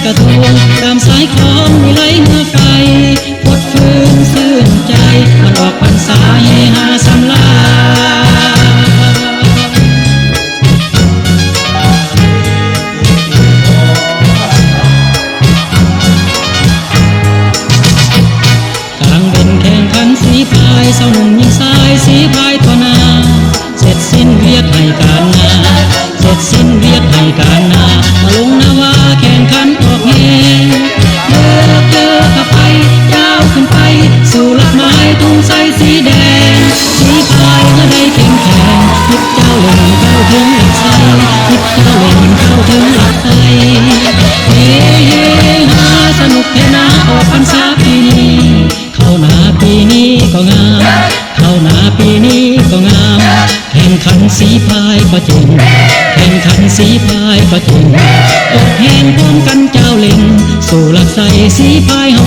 กระทงตามสายคลองมีไหลเมื่อไกลพดฟืนซื่นใจมันออกพรรษาเฮฮาสำลาสีพายเศร้าหนุ่มยิงสายสีพายทอนาเสร็จสิ้นเวียกให้การนาเสร็จสิ้นเวียกให้การนามาลงนาวาแข่งขันออกแห่เจอกับไปยาวขึ้นไปสู่หลักไม้ทุ่งใสสีแดงสีพายก็ได้แข็งแข็งยิบเจ้าเล่นเข้าถึงหลักไสยิบเจ้าเล่นเข้าถึงหลักไสเฮเฮฮาสนุกเทนาออกพรรษาปีนี้เข้าหนาปีนี้ก็งามเข้าหนาปีนี้ก็งามแข่งขันสีพายก็จริงแข่งขันสีพายก็จริงออกแห่งพร้อมกันเจ้าเล่งสู่หลักใสสีพายเฮา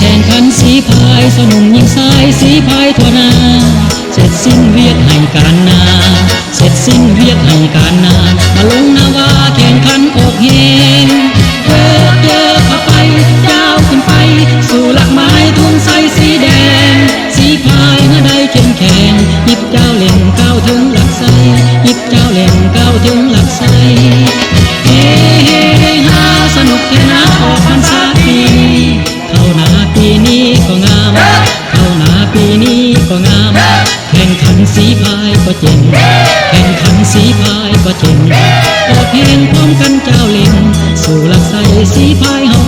แข่งขันสีพายสนุมยิงสายสีพายทั่วนาเสร็จสิ้นเวียกให้การนาเสร็จสิ้นเวียกให้การนามาลงนาวาแข่งขันออกแห่เยอะเข้าไปยาวขึ้นไปสู่หลักไม้ทุ่งใสสีแดงสีพายเมื่อใดเข้มแข็งยิบเจ้าเล่นก้าวถึงหลักไสยิบเจ้าเล่นก้าวถึงหลักไสเฮเฮฮาสนุกเทนาออกพรรษาปีเข้าหนาปีนี้ก็งามเข้าหนาปีนี้ก็งามแข่งขันสีพายก็เจ๋งแข่งขันสีพายก็เจ๋งออกแข่งพร้อมกันเจ้าเล่นสู่หลักไสสีพายเฮา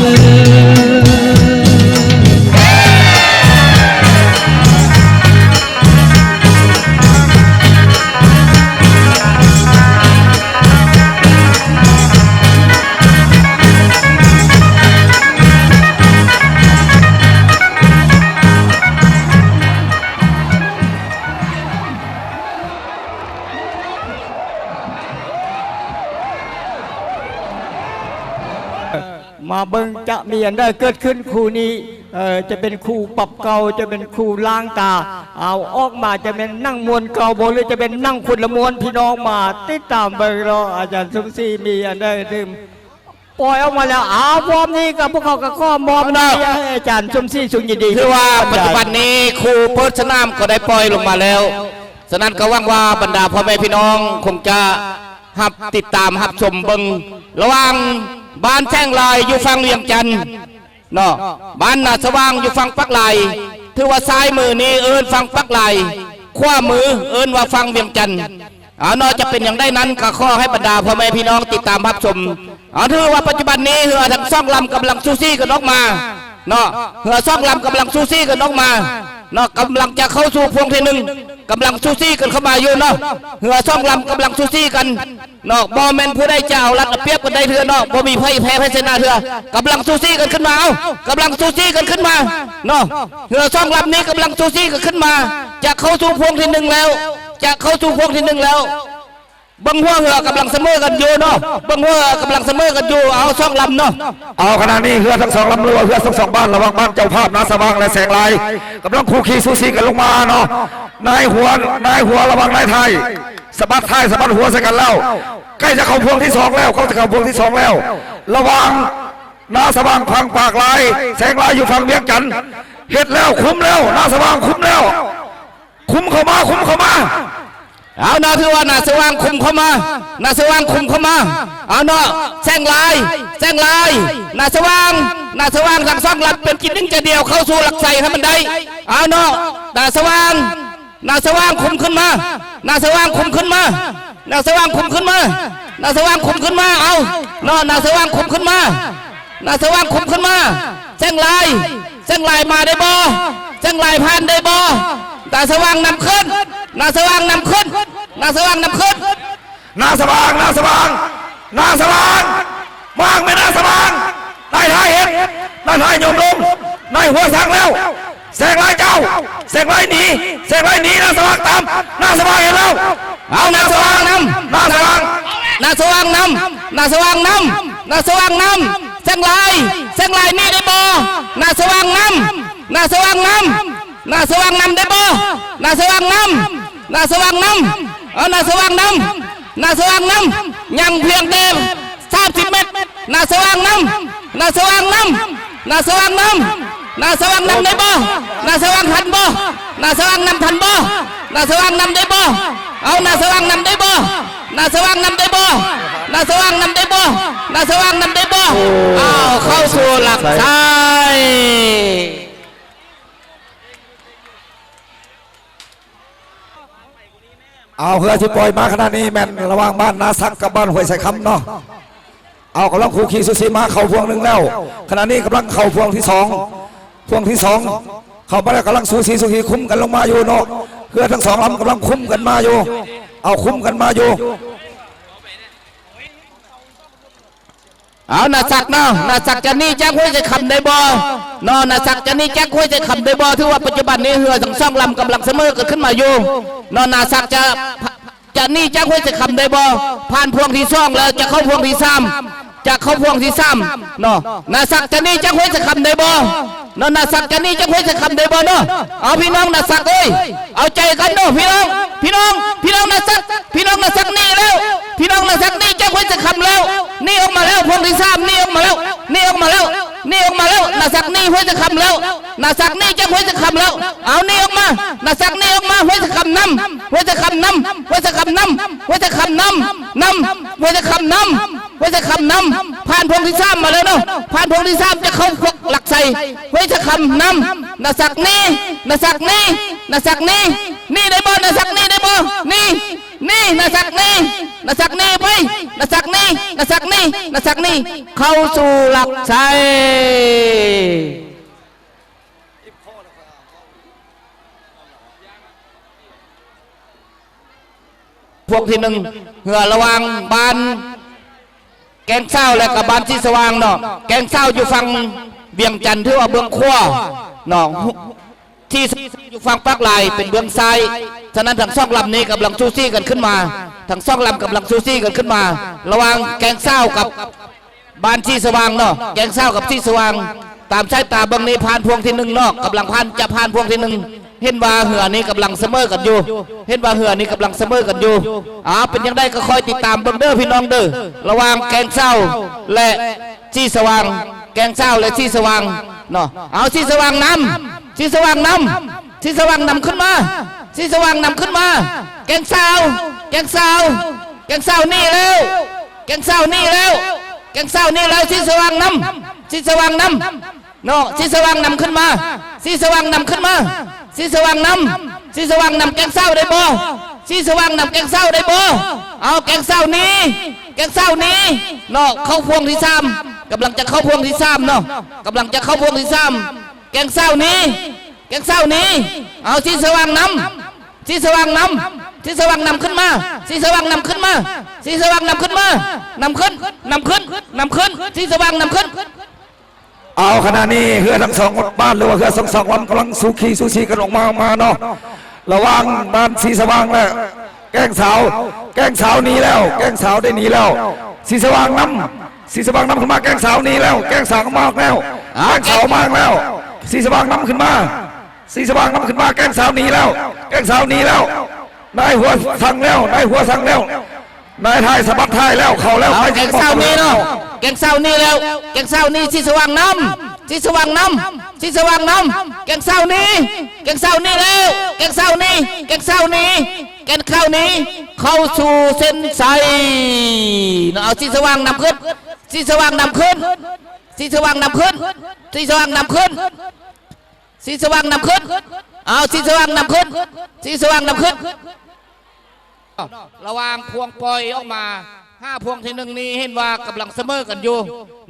มาเบิ่งจะมีอันได้เกิดขึ้นครูนี้จะเป็นครูปรับเก่าจะเป็นครูล้างตาเอาออกมาจะเป็นนั่งมวนเก่าบ่หรือจะเป็นนั่งคุณละมวนพี่น้องมาติดตามเบิ่งรออาจารย์สมศรีมีอันได้ดื่มปล่อยออกมาแล้วพร้อมนี้กับพวกเขาก็ข้อมอบนะอาจารย์สมศรีสุขยินดีคือว่าปัจจุบันนี้ครูเพิร์ชนามก็ได้ปล่อยลงมาแล้วฉะนั้นก็หวังว่าบรรดาพ่อแม่พี่น้องคงจะหับติดตามหับชมเบิ่งระหว่างบ้านแท่งลายอยู่ฝั่งเวียงจันทร์เนาะบ้านนาสว่างอยู่ฝั่งปักลายถือว่าซ้ายมือนี้เอิญฝั่งปักลายขวามือเอิญว่าฝั่งเวียงจันทร์นอกจะเป็นอย่างได้นั้นก็ขอให้บรรดาพ่อแม่พี่น้องติดตามรับชมถือว่าปัจจุบันนี้เหือทั้งซ่องลำกำลังซูซี่กันออกมาเนาะเหือซ่องลำกำลังซูซี่กันออกมาเนาะกำลังจะเข้าสู่พวงที่หนึ่งกำลังซูซี่กันเข้ามาอยู่เนาะเหือซ่องลำกำลังซูซี่กันเนาะบอแมนผู้ได้เจ้ารัดเปียบกันได้เถื่อเนาะบอมีไพ่แพ้ไพ่ชนะเถื่อกำลังซูซี่กันขึ้นมาเอากำลังซูซี่กันขึ้นมาเนาะเหือซ่องลำนี้กำลังซูซี่กันขึ้นมาจะเข้าสู่พวงที่หนึ่งแล้วจะเข้าสู่พวงที่หนึ่งแล้วบังหัวเหือกำลังเสมอกันอยู่เนาะบังหัวกำลังเสมอกันอยู่เอาซ่องลำเนาะเอาขณะนี้เหือทั้งสองลำเรือเหือทั้งสองบ้านระวังบ้านเจ้าภาพนาสว่างและแสงลายกำลังคู่ขี่ซูซี่กันลงมาเนาะนายหัวระวังนายไทยสะบัดท้ายสะบัดหัวใส่กันแล้วใกล้จะเข้าพวงที่สองแล้วเขาจะเข้าพวงที่สองแล้วระวังนาสว่างพังปากลายแสงลายอยู่ฝั่งเวียงจันทร์เฮ็ดแล้วคุ้มแล้วนาสว่างคุ้มแล้วคุ้มเข้ามาเอาเนาะถือว่านาสว่างคุมเข้ามานาสว่างคุมเข้ามาเอาเนาะแซงลายนาสว่างทั้งสองลำเป็นกินหนึ่งจะเดียวเข้าสู่หลักใส่ให้มันได้เอาเนาะนาสว่างคุมขึ้นมานาสว่างคุมขึ้นมา นาสว่างคุมขึ้นมาเอาเนาะนาสว่างคุมขึ้นมานาสว่างคุมขึ้นมาเส้นลายมาได้บ่เส้นลายผ่านได้บ่นาสว่างนำขึ้นนาสว่างนำขึ้นนาสว่างนำขึ้นนาสว่างมางไม่นาสว่างนายทายเห็นนายทายโยมลงนายหัวสั่งแล้วแสงลายเจ้าแสงลายหนีนาสว่างตามนาสว่างเห็นแล้วเอานาสว่างนำนาสว่างนำเส้นลายนี่ได้บ่นาสว่างนำได้บ่นาสว่างนำเอานาสว่างนำยังเพียงแต่30 เมตรนาสว่างนำได้บ่นาสว่างทันบ่นาสว่างนำทันบ่นาสว่างนำได้บ่เอานาสว่างนำได้บ่นาสว่างนำได้บ่อ้าวเข้าสู่หลักซ้ายเอาเพื่อที่ปล่อยมาขนาดนี้แม่นระหว่างบ้านนาซักกับบ้านห้วยใส่คำเนาะเอากำลังคู่ขี่สุสีมาเข่าพวงหนึ่งแล้วขณะนี้กำลังเข่าพวงที่สองเข้ามาแล้วกำลังสูสีคุ้มกันลงมาอยู่เนาะเพื่อทั้งสองลำกำลังคุ้มกันมาอยู่เอานาศักจะนี่แจ้งห้วยจะคำได้บ่นอนาศักจะนี่แจ้งห้วยจะคำได้บ่ถือว่าปัจจุบันนี้เรือทั้งสองลำกำลังเสมอกันขึ้นมาอยู่นอนาศักจะนี่แจ้งห้วยจะคำได้บ่ผ่านพวงที่2แล้วจะเข้าพวงที่3เนาะนาศักจะนี่แจ้งห้วยจะคำได้บ่นอนาศักจะนี่แจ้งห้วยจะคำได้บ่เนาะเอาพี่น้องนาศักเอ้ยเอาใจกันเนาะพี่น้องนาศักนี่แล้วพี่น้องนาศักนี่แจ้งห้วยจะคำแล้วนี่ออกมาแล้วพวงที่3นี่ออกมาแล้วนาศักนี่ห้วยจะคำแล้วนาศักนี่แจ้งห้วยจะคำแล้วเอานี่ออกมานาศักนี่ออกมาห้วยจะคำนำผ่านพวงที่3มาแล้วเนาะผ่านพวงที่3จะเข้าหลักใส่ห้วยจะคำนำนาศักนี่นี่ได้บ่นาศักนี่ได้บ่นี่นาศักนี่ไปนาศักนี่เข้าสู่หลักใส่พวกที่1เหือระวังบานแกงเศร้าและกับบานที่สว่างเนาะแกงเศร้าอยู่ฝั่งเวียงจันทร์ที่ว่าเบื้องขวาเนาะที่อยู่ฝั่งปากลายเป็นเบื้องซ้ายฉะนั้นทั้ง2 ลำนี้กำลังซูซี่กันขึ้นมาทั้ง2 ลำกำลังซูซี่กันขึ้นมาระวังแกงเศร้ากับบานที่สว่างเนาะแกงเศร้ากับที่สว่างตามสายตาบางนี้ผ่านพวงที่1เนาะกำลังผ่านพวงที่1เห็นว่าเหือนี้กำลังเสมอกันอยู่เป็นยังไงก็คอยติดตามเบิ่งเด้อพี่น้องเด้อระหว่างแกงเศร้าและที่สว่างเนาะเอาที่สว่างนำขึ้นมาแกงเศร้านี่แล้วที่สว่างนำเนาะที่สว่างนำขึ้นมาแกงเศร้าได้บ่ที่สว่างนำแกงเศร้าได้บ่เอาแกงเศร้านี้เนาะเข้าพวงที่3กำลังจะเข้าพวงที่3เนาะแกงเศร้านี้เอาที่สว่างนำขึ้นมาที่สว่างนำขึ้นที่สว่างนำขึ้นเอาขณะนี้เรือทั้ง2 บ้านหรือว่าเรือทั้ง2 ลำกำลังสูสีกันออกมาเนาะระหว่างบ้านสีสว่างและแกงสาวหนีแล้วแกงสาวได้หนีแล้วสีสว่างนำขึ้นมาแกงสาวหนีแล้วแกงสาวก็มากแล้วสีสว่างนำขึ้นมาแกงสาวหนีแล้วนายหัวสั่งแล้วนายทายสะบัดทายแล้วเข้าแล้วแกงเศร้านี่แล้วแกงเศร้านี่ที่สว่างนำแกงเศร้านี่แล้วแกงเศร้านี้เข้าสู่เส้นชัยเอาที่สว่างนำขึ้นเอาที่สว่างนำขึ้นระวางพวงปล่อยออกมา 5 พวงที่หนึ่งนี้เห็นว่ากำลังเสมอกันอยู่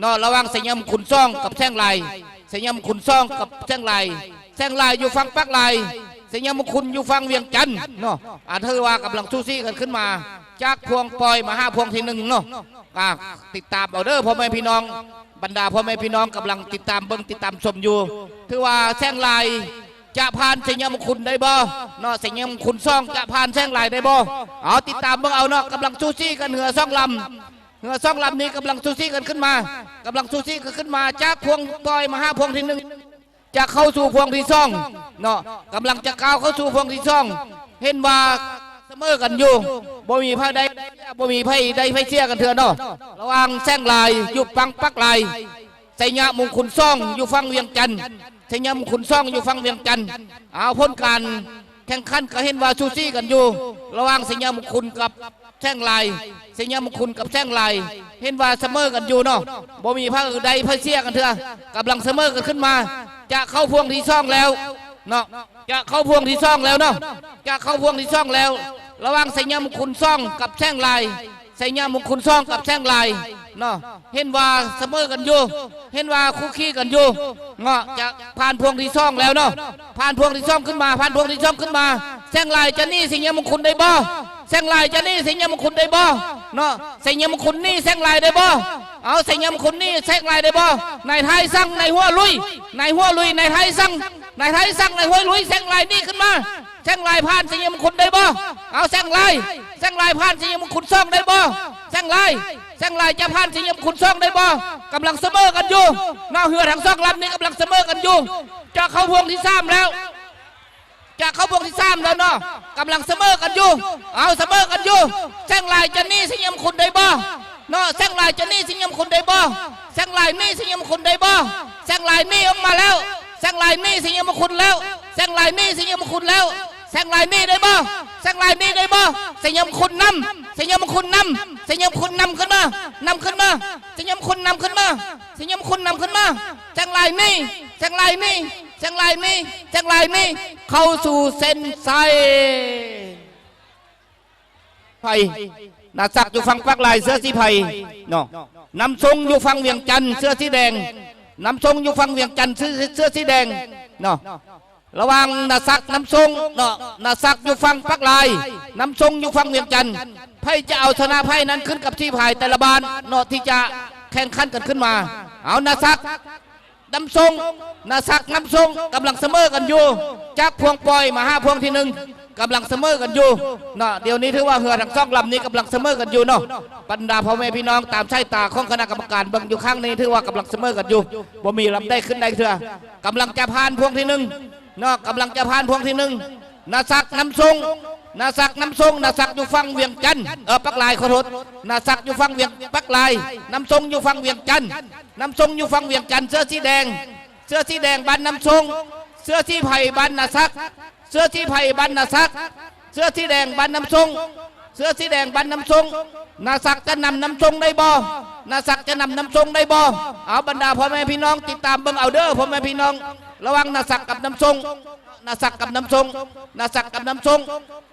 เนาะระหว่างสยามขุนซ่องกับแท่งลายสยามขุนซ่องกับแท่งลายแท่งลายอยู่ฝั่งปักลายสยามคุณอยู่ฝั่งเวียงจันทน์เนาะเธอว่ากำลังสู้ซี่กันขึ้นมาจากพวงปล่อยมา5 พวงที่หนึ่งเนาะติดตามเอาเด้อพ่อแม่พี่น้องบรรดาพ่อแม่พี่น้องกำลังติดตามเบิ้งติดตามชมอยู่ถือว่าแท่งลายจะผ่านสยามคุณได้บ่เนาะสยามคุณซ่องจะผ่านแท่งลายได้บ่เอาติดตามเบิ้งเอาเนาะกำลังสู้ซี่กันเหนือซ่องลำเหนือซ่องลำนี้กำลังสู้ซี่กันขึ้นมากำลังสู้ซี่กันขึ้นมาจากพวงปล่อยมา5 พวงที่หนึ่งจะเข้าสู่พวงที่ซ่องเนาะกำลังจะก้าวเข้าสู่พวงที่ซ่องเห็นว่าเสมอกันอยู่บ่มีไพ่ใดบ่มีไพ่ใดไพ่เสียกันเถอะเนาะระหว่างแซงลายอยู่ฟังปักลายไสยะมงคลซ่องอยู่ฟังเวียงจันทน์ไสยะมงคลซ่องอยู่ฟังเวียงจันทน์เอาพ้นการแข่งขันก็เห็นว่าซูซี่กันอยู่ระหว่างไสยะมงคลกับแซงลายไสยะมงคลกับแซงลายเห็นว่าเสมอกันอยู่เนาะบ่มีไพ่ใดไพ่เสียกันเถอะกำลังเสมอกันขึ้นมาจะเข้าพวงที่ซ่องแล้วเนาะจะเข้าพวงที่ซ่องแล้วเนาะจะเข้าพวงที่ซ่องแล้วระหว่างไสยะมงคลซ่องกับแซงลายไสยะมงคลซ่องกับแซงลายเนาะเห็นว่าเสมอกันอยู่เห็นว่าคุกคีกันอยู่เนาะจะผ่านพวงที่ซ่องแล้วเนาะผ่านพวงที่ซ่องขึ้นมาผ่านพวงที่ซ่องขึ้นมาแซงลายจะนี่ไสยะมงคลได้บ่แซงลายจะนี่ไสยะมงคลได้บ่เนาะไสยะมงคลนี่แซงลายได้บ่เอาไสยะมงคลนี่แซงลายได้บ่นายไทยสั่งนายหัวลุยนายหัวลุยนายไทยสั่งนายไทยสั่งนายหัวลุยแซงลายนี่ขึ้นมาแซงลายผ่านไสยะมงคลได้บ่เอาแซงลายผ่านไสยะมงคลซ่องได้บ่แซงลายจะผ่านไสยะมงคลซ่องได้บ่กำลังเสมอกันอยู่หน้าเหือทั้งซ่องลำนี้กำลังเสมอกันอยู่จะเข้าพวงที่3แล้วจะเข้าพวงที่3แล้วเนาะกำลังเสมอกันอยู่เอาเสมอกันอยู่แซงลายจะนี่ไสยะมงคลได้บ่เนาะแซงลายจะนี่ไสยะมงคลได้บ่แซงลายนี่ไสยะมงคลได้บ่แซงลายนี่ออกมาแล้วแซงลายนี่ไสยะมงคลแล้วแซงลายนี่ไสยะมงคลแล้วแซงลายนี่ได้บ่แซงลายนี่ได้บ่ไสยะมงคลนำไสยะมงคลนำไสยะมงคลนำขึ้นมานำขึ้นมาไสยะมงคลนำขึ้นมาไสยะมงคลนำขึ้นมาแซงลายนี่แซงลายนี่แซงลายนี่แซงลายนี่เข้าสู่เส้นชัยไผ่นาศักอยู่ฝั่งปักลายเสื้อสีไผ่เนาะนำทรงอยู่ฝั่งเวียงจันทน์เสื้อสีแดงนำทรงอยู่ฝั่งเวียงจันทน์เสื้อสีแดงเนาะระหว่างนาศักนำทรงเนาะนาศักอยู่ฝั่งปักลายนำทรงอยู่ฝั่งเวียงจันทน์ไพ่จะเอาชนะไพ่นั้นขึ้นกับที่ไผ่แต่ละบานเนาะที่จะแข่งขันกันขึ้นมาเอานาศักนำทรงนาศักนำทรงกำลังเสมอกันอยู่จากพวงปล่อยมา5 พวงที่1กำลังเสมอกันอยู่เนาะเดี๋ยวนี้ถือว่าเหือทั้งซ่องลำนี้กำลังเสมอกันอยู่เนาะบรรดาพ่อแม่พี่น้องตามสายตาของคณะกรรมการบังอยู่ข้างนี้ถือว่ากำลังเสมอกันอยู่บ่มีลำได้ขึ้นได้เถื่อกำลังจะผ่านพวงที่1เนาะกำลังจะผ่านพวงที่1นาศักนำทรงนาศักนำทรงนาศักอยู่ฝั่งเวียงจันทน์ปักลายขอโทษนาศักอยู่ฝั่งเวียงปักลายนำทรงอยู่ฝั่งเวียงจันทน์นำทรงอยู่ฝั่งเวียงจันทน์เสื้อสีแดงบันนำทรงเสื้อสีไผ่บันนาศักเสื้อสีไผ่บันนาศักเสื้อสีแดงบันนำทรงเสื้อสีแดงบันนำทรงนาศักจะนำนำทรงได้บ่นาศักจะนำนำทรงได้บ่เอาบรรดาพ่อแม่พี่น้องติดตามเบิ่งเอาเด้อพ่อแม่พี่น้องระวังนาศักกับนำทรงนาศักกับนำทรงนาศักกับนำทรง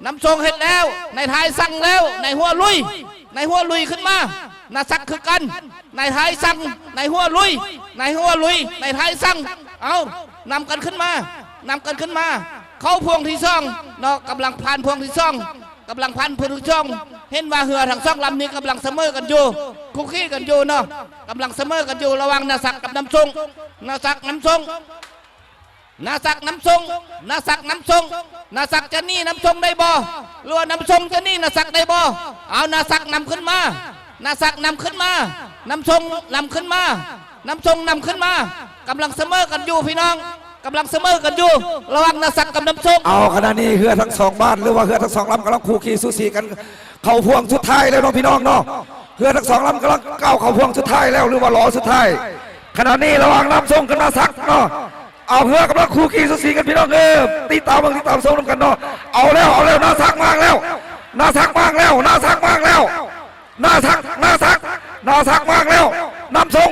นำทรงเห็นแล้วในท้ายสั่งแล้วในหัวลุยขึ้นมานาศักคือกันในท้ายสั่งในหัวลุยในท้ายสั่งเอานำกันขึ้นมเข้าพวงที่ซ่องเนาะกำลังผ่านพวงที่ซ่องกำลังผ่านพวงที่ซ่องเห็นว่าเหือทั้งซ่องลำนี้กำลังเสมอกันอยู่คุกคีกันอยู่เนาะกำลังเสมอกันอยู่ระวังนาศักกับนำทรงนาศักนำทรงนาศักนำทรงนาศักจะนี่นำทรงได้บ่หรือว่านำทรงจะนี่นาศักได้บ่เอานาศักนำขึ้นมานาศักนำขึ้นมานำทรงนำขึ้นมานำทรงนำขึ้นมากำลังเสมอกันอยู่พี่น้องกำลังเสมอกันอยู่ระวังนาศักกับนำทรงเอาขณะนี้เหือทั้ง2บ้านหรือว่าเหือทั้ง2ลำกำลังคู่ขี่สู้สีกันเข้าพวงสุดท้ายแล้วน้องพี่น้องเนาะเหือทั้ง2ลำกำลังก้าวเข้าพวงสุดท้ายแล้วหรือว่าล้อสุดท้ายขณะนี้ระวังนำทรงกับนาศักเนาะเอาเหือกำลังคู่ขี่สู้สีกันพี่น้องติดตามทรงกันเนาะเอาแล้วนาศักมากแล้วนาศักมากแล้วนาศักมากแล้วนาศักมากแล้วนำทรง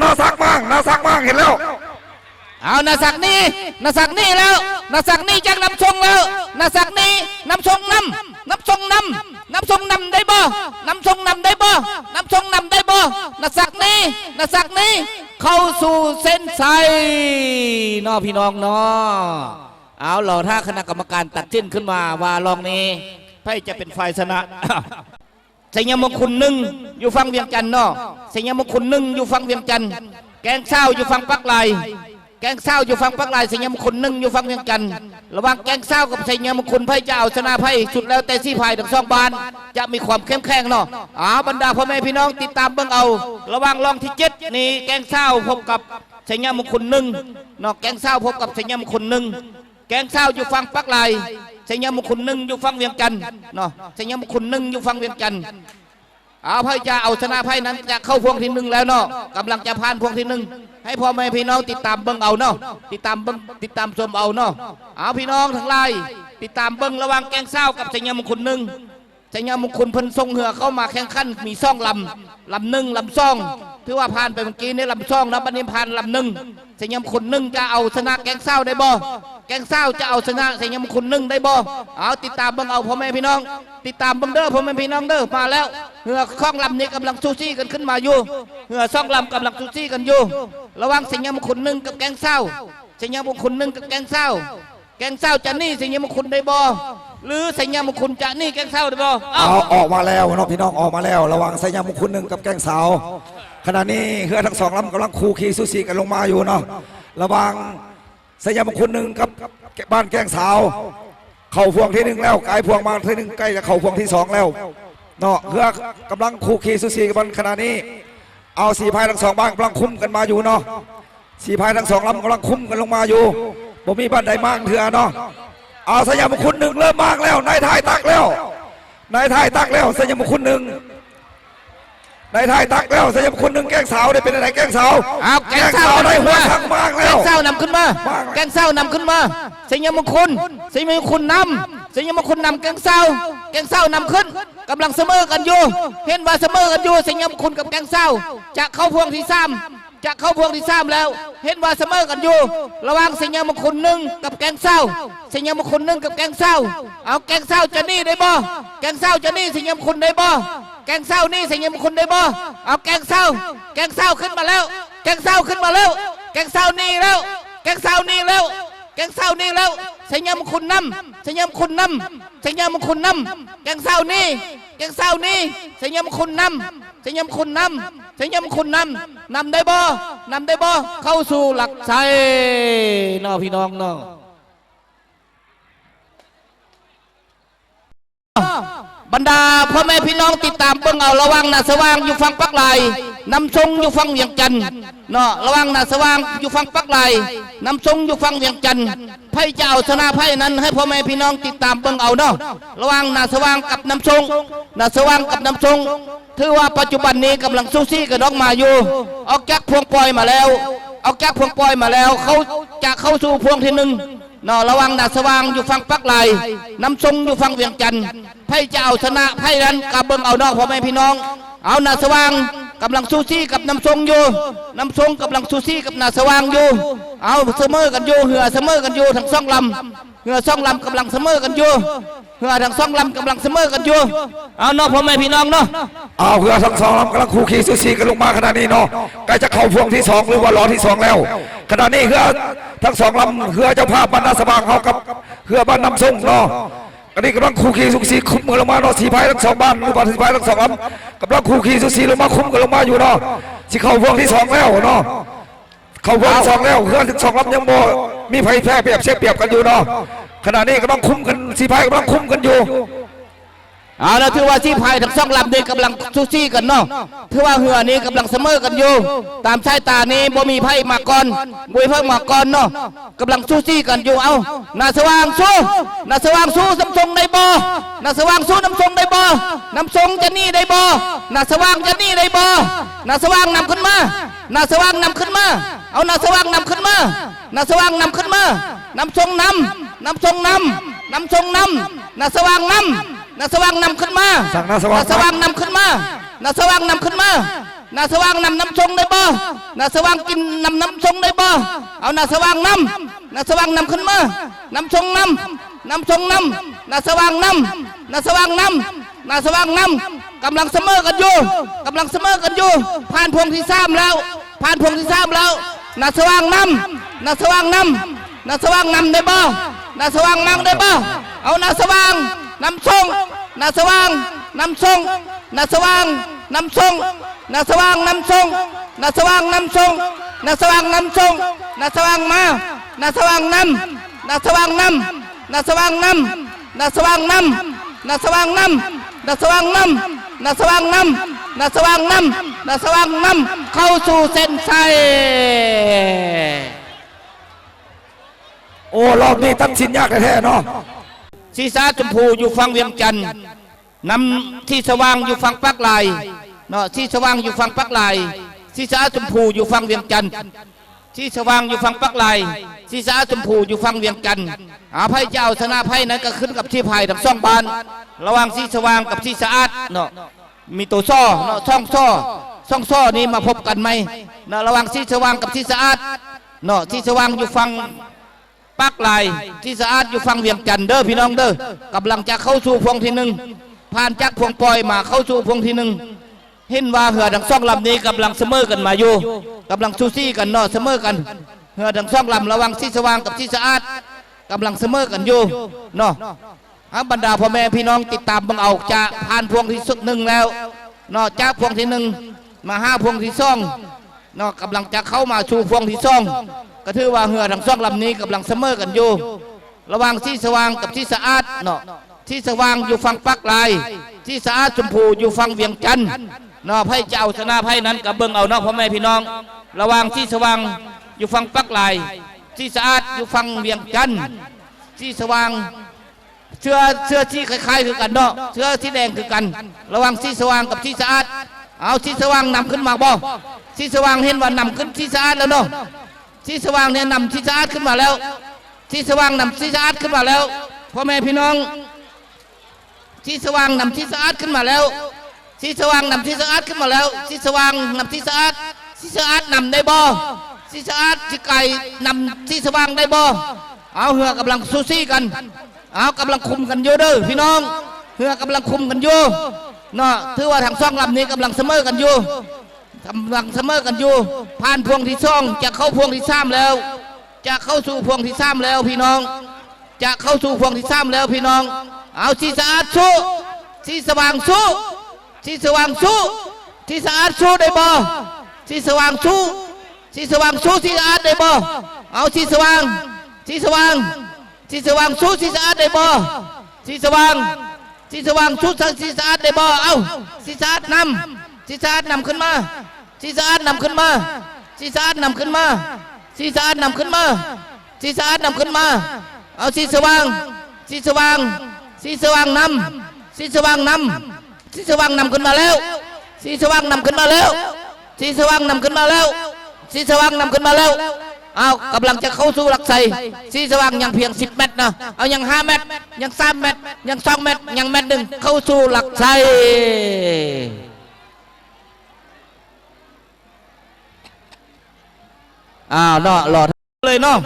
นาศักมากเห็นแล้วเอานาศักนี่แล้วนาศักนี่จากนำทรงแล้วนาศักนี่นำทรงนำ นาศักนี้เข้าสู่เส้นชัยน้อพี่น้องเนาะเอาเหล่าถ้าคณะกรรมการตัดสินขึ้นมาว่าลองนี้ไพ่จะเป็นฝ่ายชนะ สัญญามงคลหนึ่งอยู่ฝั่งเวียงจันทร์เนาะสัญญามงคลหนึ่งอยู่ฝั่งเวียงจันทร์แกงเศร้าอยู่ฝั่งปักลายแกงเศร้าอยู่ฝั่งปักลายสัญญามงคลหนึ่งอยู่ฝั่งเวียงจันทร์ระหว่างแกงเศร้ากับสัญญามงคลไพ่จะเอาชนะไพ่สุดแล้วแต่ซี่พายทั้งสองบานจะมีความเข้มแข็งเนาะบรรดาพ่อแม่พี่น้องติดตามเบิ่งเอาระหว่างรองที่7นี่แกงเศร้าพบกับสัญญามงคลหนึ่งเนาะแกงเศร้าพบกับสัญญามงคลหนึ่งแกงเศร้าอยู่ฝั่งปักลายสัญญามงคลหนึ่งอยู่ฝั่งเวียงจันทร์เนาะสัญญามงคลหนึ่งอยู่ฝั่งเวียงจันทร์ไพ่จะเอาชนะไพ่นั้นจะเข้าพวงที่1แล้วเนาะกำลังจะผ่านพวงที่1ให้พ่อแม่พี่น้องติดตามเบิ่งเอาเนาะติดตามเบิ่งติดตามชมเอาเนาะพี่น้องทั้งหลายติดตามเบิ่งระหว่างแกงเศร้ากับสัญญามงคลหนึ่งสัญญามงคลเพิ่นทรงเหือเข้ามาแข่งขันมีซ่องลำหนึ่งลำซ่องถือว่าผ่านไปเมื่อกี้นี่ลำซ่องนะบัดนี้ผ่านลำหนึ่งสัญญามงคลหนึ่งจะเอาชนะแกงเศร้าได้บ่แกงเศร้าจะเอาชนะสัญญามงคลหนึ่งได้บ่ติดตามเบิ่งเอาพ่อแม่พี่น้องติดตามเบิ่งเด้อพ่อแม่พี่น้องเด้อมาแล้วเหือข้องลำนี้กำลังซูซี่กันขึ้นมาอยู่เหือซ่องลำกำลังซูซี่กันอยู่ระหว่างสัญญามงคลหนึ่งกับแกงเศร้าสัญญามงคลหนึ่งกับแกงเศร้าแกงเศร้าจะนี่สัญญามงคลได้บ่หรือสัญญามงคลจะนี่แกงเศร้าได้บ่ออกมาแล้วน้องพี่น้องออกมาแล้วระหว่างสัญญามงคลหนึ่งกับแกงสาวขณะนี้เรือทั้งสองลำกำลังคู่ขี่สุสีกันลงมาอยู่เนาะระหว่างสัญญามงคลหนึ่งกับบ้านแกงสาวเข่าพวงที่1แล้วกายพวงมาที่1ใกล้จะเข่าพวงที่2แล้วเนาะเรือกำลังคู่ขี่สุสีกันขณะนี้เอา4พายทั้งสองบ้านกำลังคุ้มกันมาอยู่เนาะ4พายทั้งสองลำกำลังคุ้มกันลงมาอยู่บ่มีบ้านใดมากเถื่อเนาะเอาสัญญามงคลหนึ่งเริ่มมากแล้วนายท้ายตักแล้วนายท้ายตักแล้วสัญญามงคลหนึ่งนายท้ายตักแล้วสัญญามงคลหนึ่งแกงสาวได้เป็นอะไรแกงสาวแกงสาวได้หัวทั้งมากแล้วแกงสาวนำขึ้นมาแกงสาวนำขึ้นมาสัญญามงคลสัญญามงคลนำสัญญามงคลนำแกงสาวนำขึ้นกำลังเสมอกันอยู่เห็นว่าเสมอกันอยู่สัญญามงคลกับแกงสาวจะเข้าพวงที่3จะเข้าพวงที่3แล้วเห็นว่าเสมอกันอยู่ระหว่างสัญญามงคลหนึ่งกับแกงเศร้าสัญญามงคลหนึ่งกับแกงเศร้าเอาแกงเศร้าจะนี่ได้บ่แกงเศร้าจะนี่สัญญามงคลได้บ่แกงเศร้านี่สัญญามงคลได้บ่เอาแกงเศร้าขึ้นมาแล้วแกงเศร้าขึ้นมาแล้วแกงเศร้านี่แล้วแกงเศร้านี่แล้วแกงเศร้านี่แล้วสัญญามงคลนำสัญญามงคลนำสัญญามงคลนำแกงเศร้านี่สัญญามงคลนำสัญญามงคลนำสัญญามงคลนำได้บ่เข้าสู่หลักชัยน้อพี่น้องเนาะบรรดาพ่อแม่พี่น้องติดตามเบิ่งเอาระวังนาสว่างอยู่ฝั่งปักลายน้ำชงอยู่ฝั่งเวียงจันทร์เนาะระวังนาสว่างอยู่ฝั่งปักลายน้ำชงอยู่ฝั่งเวียงจันทร์ไพ่จะเอาชนะไพ่นั้นให้พ่อแม่พี่น้องติดตามเบิ่งเอาเนาะระวังนาสว่างกับน้ำชงนาสว่างกับน้ำชงถือว่าปัจจุบันนี้กำลังซูซี่กับน้องมาอยู่ออกจากพวงปล่อยมาแล้วเขาจะเข้าสู่พวงที่1เนาะระวังนาสว่างอยู่ฝั่งปักลายน้ำชงอยู่ฝั่งเวียงจันทร์ไพ่จะเอาชนะไพ่นั้นกับเบิ่งเอาเนาะพ่อแม่พี่น้องเอานาสว่างกำลังซูซี่กับน้ำชงอยู่น้ำชงกำลังซูซี่กับนาสว่างอยู่เอาเสมอกันอยู่เหือเสมอกันอยู่ทั้ง2 ลำเหือ2 ลำกำลังเสมอกันอยู่เหือทั้ง2 ลำกำลังเสมอกันอยู่เอาเนาะพ่อแม่พี่น้องเนาะเอาเหือทั้ง2 ลำกำลังคู่ขี่สุสีกันลงมาขณะนี้เนาะใกล้จะเข้าพวงที่2หรือว่าล้อที่2แล้วขณะนี้เหือทั้ง2 ลำเหือเจ้าภาพบ้านนาสว่างเขากับเหือบ้านน้ำชงเนาะอันนี้กำลังคู่ขี่สุสีคุ้มกันลงมาเนาะ4พายทั้ง2 บ้านหรือว่า4พายทั้ง2 ลำกำลังคู่ขี่สุสีลงมาคุ้มกันลงมาอยู่เนาะที่เข้าพวงที่2แล้วเนาะเข้าพวงที่2แล้วเหือทั้ง2 ลำยังบ่มีไพ่แพ้เปรียบเสียเปรียบกันอยู่เนาะขณะนี้กำลังคุ้มกัน4พายกำลังคุ้มกันอยู่เอาแล้วถือว่า4พายทั้ง2 ลำนี้กำลังซูซี่กันเนาะถือว่าเหือนี้กำลังเสมอกันอยู่ตามสายตานี้บ่มีไพ่มาก่อนบุยเพิ่งมาก่อนเนาะกำลังซูซี่กันอยู่เอานาสว่างสู้น้ำชงได้บ่นาสว่างสู้น้ำชงได้บ่น้ำชงจะนี่ได้บ่นาสว่างจะนี่ได้บ่นาสว่างนำขึ้นมานาสว่างนำขึ้นมาเอานาสว่างนำขึ้นมานาสว่างนำขึ้นมาน้ำชงนำนาสว่างนำขึ้นมานาสว่างนำขึ้นมานาสว่างนำขึ้นมานาสว่างนำน้ำชงได้บ่นาสว่างกินน้ำชงได้บ่เอานาสว่างนำขึ้นมาน้ำชงนำนาสว่างนำนาสว่างนำ กำลังเสมอกันอยู่กำลังเสมอกันอยู่ผ่านพวงที่สามแล้วผ่านพวงที่สามแล้วนาสว่างนำนาสว่างนำนาสว่างนำได้บ่นาสว่างมั่งได้บ่เอานาสว่างนำส่งนาสว่างนำส่งนาสว่างนำส่งนาสว่างนำส่งนาสว่างนำส่งนาสว่างนำส่งนาสว่างมานาสว่างนำนาสว่างนำนาสว่างนำนาสว่างนำนาสว่างนำนาสว่างนำนาสว่างนำนาสว่างนำนาสว่างนำเข้าสู่เส้นชัยโอ้รอบนี้ตัดสินยากแท้ๆเนาะสีสาชมพูอยู่ฝั่งเวียงจันทร์นำที่สว่างอยู่ฝั่งปักลายเนาะที่สว่างอยู่ฝั่งปักลายสีสาชมพูอยู่ฝั่งเวียงจันทร์ที่สว่างอยู่ฝั่งปักลายสีสาชมพูอยู่ฝั่งเวียงจันทร์ไพ่เจ้าชนะไพ่นั้นก็ขึ้นกับที่ไพ่ทั้งสองบานระหว่างสีสว่างกับสีสะอาดเนาะมีตัวซ่อเนาะช่องซ่อนี้มาพบกันไหมเนาะระหว่างสีสว่างกับสีสะอาดเนาะสีสว่างอยู่ฝั่งปักลายที่สะอาดอยู่ฝั่งเวียงจันทร์เด้อพี่น้องเด้อกำลังจะเข้าสู่พวงที่หนึ่งผ่านจากพวงปล่อยมาเข้าสู่พวงที่หนึ่งเห็นว่าเหือดังซ่องลำนี้กำลังเสมอกันมาอยู่กำลังซูซี่กันเนาะเสมอกันเหือดังซ่องลำระวังที่สว่างกับที่สะอาดกำลังเสมอกันอยู่เนาะบรรดาพ่อแม่พี่น้องติดตามบังเอาจะผ่านพวงที่สุดหนึ่งแล้วเนาะจากพวงที่หนึ่งมา5พวงที่สองเนาะกำลังจะเข้ามาสู่พวงที่สองก็ถือว่าเหือดังซ่องลำนี้กำลังเสมอกันอยู่ระหว่างที่สว่างกับที่สะอาดเนาะที่สว่างอยู่ฝั่งปักลายที่สะอาดชมพูอยู่ฝั่งเวียงจันทร์เนาะไพ่เจ้าชนะไพ่นั้นกับเบิ่งเอาเนาะพ่อแม่พี่น้องระหว่างที่สว่างอยู่ฝั่งปักลายที่สะอาดอยู่ฝั่งเวียงจันทร์ที่สว่างเสื้อที่คล้ายๆคือกันเนาะเสื้อที่แดงคือกันระหว่างที่สว่างกับที่สะอาดเอาที่สว่างนำขึ้นมาบ่ที่สว่างเห็นว่านำขึ้นที่สะอาดแล้วเนาะที่สว่างเนี่ยนำที่สะอาดขึ้นมาแล้วที่สว่างนำที่สะอาดขึ้นมาแล้วพ่อแม่พี่น้องที่สว่างนำที่สะอาดขึ้นมาแล้วที่สว่างนำที่สะอาดขึ้นมาแล้วที่สว่างนำที่สะอาดที่สะอาดนำได้บ่ที่สะอาดที่ไก่นำที่สว่างได้บ่เอาเหือกำลังซูซี่กันเอากำลังคุมกันอยู่เด้อพี่น้องเหือกำลังคุมกันอยู่เนาะถือว่าทางซ่องลำนี้กำลังเสมอกันอยู่กำลังเสมอกันอยู่ผ่านพวงที่สองจะเข้าพวงที่สามแล้วจะเข้าสู่พวงที่สามแล้วพี่น้องจะเข้าสู่พวงที่สามแล้วพี่น้องเอาที่สะอาดสู้ที่สว่างสู้ที่สว่างสู้ที่สะอาดสู้ได้บ่ที่สว่างสู้ที่สว่างสู้ที่สะอาดได้บ่เอาที่สว่างที่สว่างที่สว่างสู้ที่สะอาดได้บ่ที่สว่างที่สว่างสู้ที่สะอาดได้บ่เอาที่สะอาดนำที่สะอาดนำขึ้นมาที่สะอาดนำขึ้นมาที่สะอาดนำขึ้นมาที่สะอาดนำขึ้นมาที่สะอาดนำขึ้นมาเอาที่สว่างที่สว่างที่สว่างนำที่สว่างนำที่สว่างนำขึ้นมาแล้วที่สว่างนำขึ้นมาแล้วที่สว่างนำขึ้นมาแล้วที่สว่างนำขึ้นมาแล้วเอากำลังจะเข้าสู่หลักไส่ที่สว่างยังเพียง10 เมตรนะเอายัง5 เมตรยัง3 เมตรยัง2 เมตรยังเมตรหนึ่งเข้าสู่หลักไส่เนาะหลอดเลยเนาะ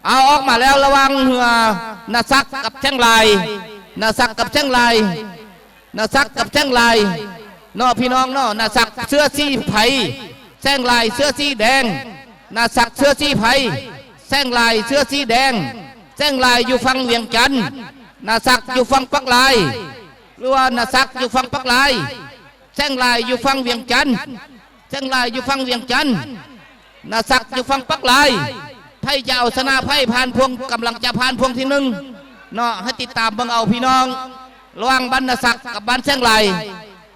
เอาออกมาแล้วระวังเหือนาซักกับแช่งลายนาซักกับแช่งลายนาซักกับแช่งลายเนาะพี่น้องเนาะนาซักเสื้อสีไผ่แช่งลายเสื้อสีแดงนาซักเสื้อสีไผ่แช่งลายเสื้อสีแดงแช่งลายอยู่ฝั่งเวียงจันทร์นาซักอยู่ฝั่งปักลายหรือว่านาซักอยู่ฝั่งปักลายแช่งลายอยู่ฝั่งเวียงจันทร์แช่งลายอยู่ฝั่งเวียงจันทร์นาซักอยู่ฝั่งปักลายไพ่จะเอาชนะไพ่ผ่านพวงกำลังจะผ่านพวงที่หนึ่งเนาะให้ติดตามบังเอาพี่น้องระหว่างบ้านนาซักกับบ้านแซงลาย